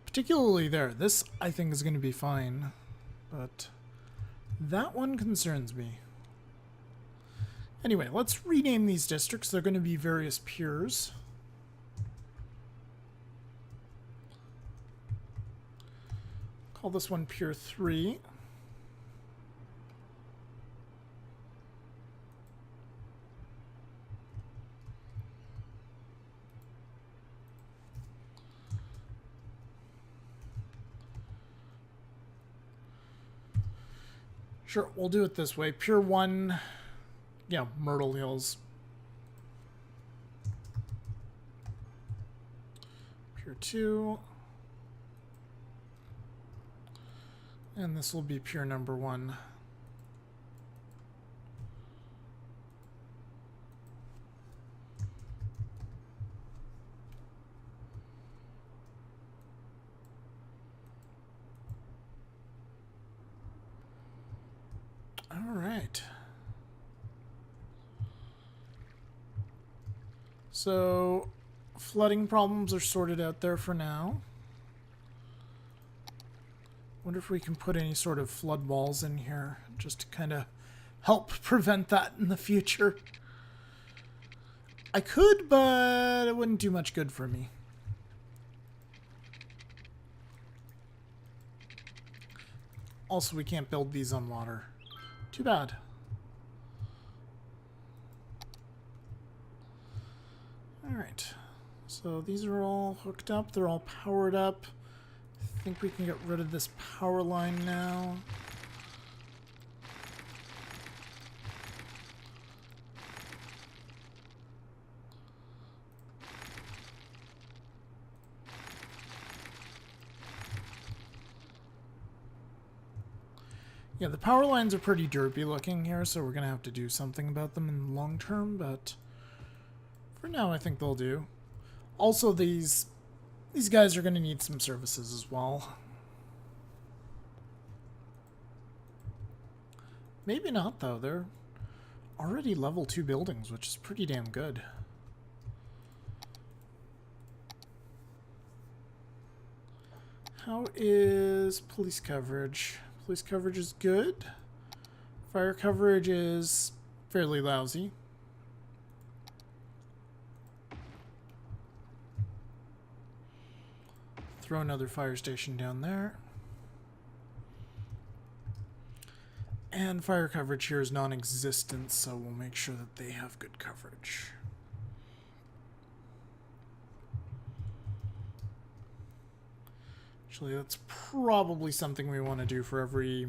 S1: Particularly there. This, I think, is going to be fine, but that one concerns me. Anyway, let's rename these districts. They're going to be various piers. Call Call this one Pier 3. Sure, we'll do it this way. Pier 1, yeah, Myrtle Hills. Pier 2. And this will be pier number 1. All right. So, flooding problems are sorted out there for now. Wonder if we can put any sort of flood walls in here just to kind of help prevent that in the future. I could, but it wouldn't do much good for me. Also, we can't build these on water. Too bad. Alright. So these are all hooked up. They're all powered up. I think we can get rid of this power line now. Yeah, the power lines are pretty derpy looking here, so we're going to have to do something about them in the long term, but for now I think they'll do. Also, these guys are going to need some services as well. Maybe not, though. They're already level 2 buildings, which is pretty damn good. How is police coverage? Police coverage is good. Fire coverage is fairly lousy. Throw another fire station down there. And fire coverage here is non-existent, so we'll make sure that they have good coverage. Actually, that's probably something we want to do for every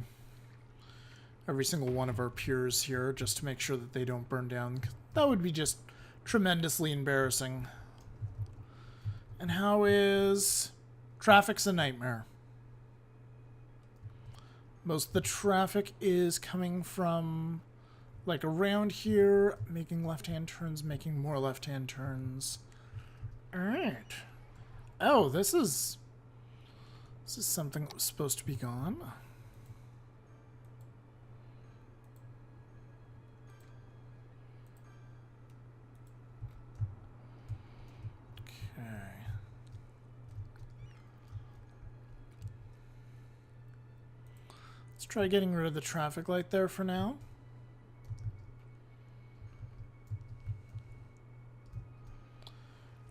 S1: single one of our piers here, just to make sure that they don't burn down. That would be just tremendously embarrassing. And how is... Traffic's a nightmare. Most of the traffic is coming from, like, around here, making left-hand turns, making more left-hand turns. Alright. Oh, this is something that was supposed to be gone. Okay. Let's try getting rid of the traffic light there for now.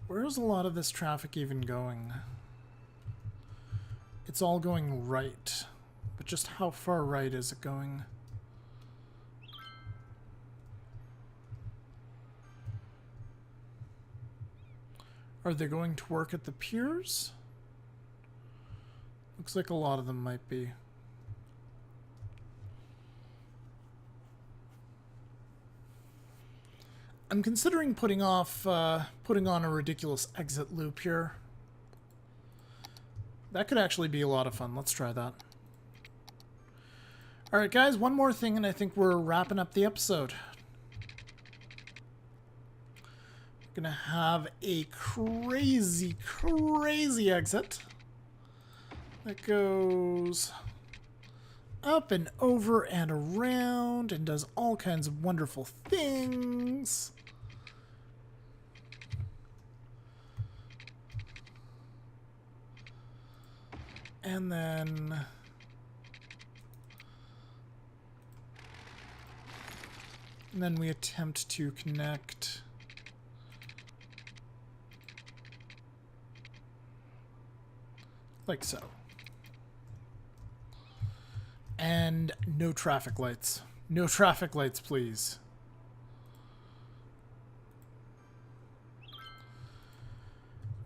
S1: Where is a lot of this traffic even going? It's all going right, but just how far right is it going? Are they going to work at the piers? Looks like a lot of them might be. I'm considering putting on a ridiculous exit loop here. That could actually be a lot of fun. Let's try that. Alright guys, one more thing and I think we're wrapping up the episode. We're gonna have a crazy exit that goes up and over and around and does all kinds of wonderful things. And then we attempt to connect like so. And no traffic lights. No traffic lights, please.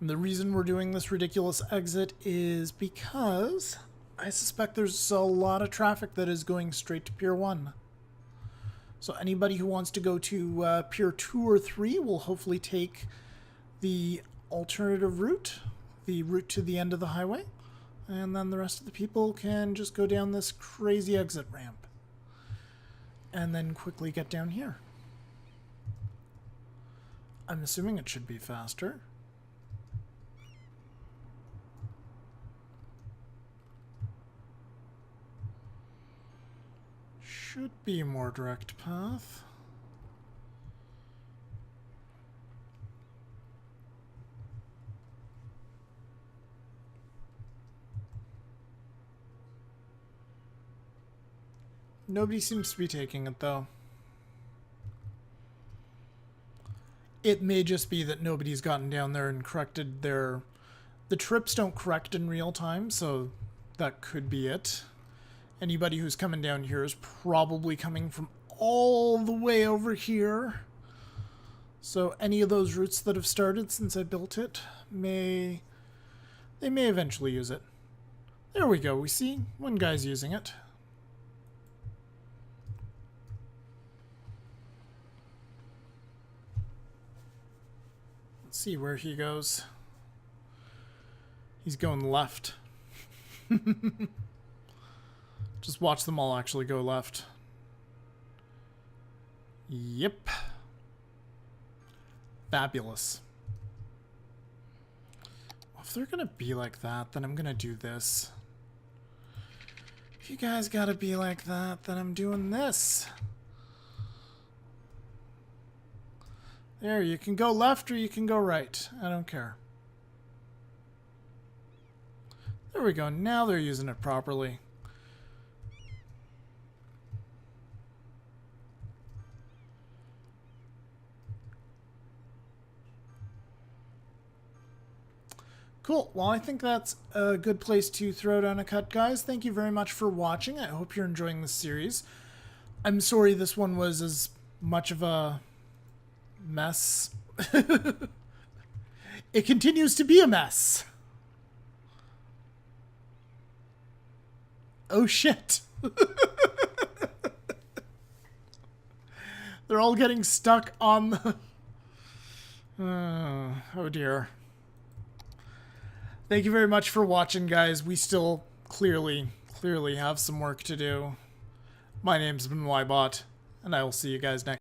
S1: And the reason we're doing this ridiculous exit is because I suspect there's a lot of traffic that is going straight to Pier 1. So anybody who wants to go to Pier 2 or 3 will hopefully take the alternative route, the route to the end of the highway, and then the rest of the people can just go down this crazy exit ramp and then quickly get down here. I'm assuming it should be faster. Should be a more direct path. Nobody seems to be taking it, though. It may just be that nobody's gotten down there and corrected their... The trips don't correct in real time, so that could be it. Anybody who's coming down here is probably coming from all the way over here. So any of those routes that have started since I built it they may eventually use it. There we go. We see one guy's using it. Let's see where he goes. He's going left. Just watch them all actually go left. Yep. Fabulous. Well, if they're gonna be like that, then I'm gonna do this. If you guys gotta be like that, then I'm doing this. There, you can go left or you can go right. I don't care. There we go. Now they're using it properly. Cool. Well, I think that's a good place to throw down a cut, guys. Thank you very much for watching. I hope you're enjoying this series. I'm sorry this one was as much of a mess. It continues to be a mess. Oh, shit. They're all getting stuck on the... oh, dear. Thank you very much for watching, guys. We still clearly have some work to do. My name's been Ybot, and I will see you guys next.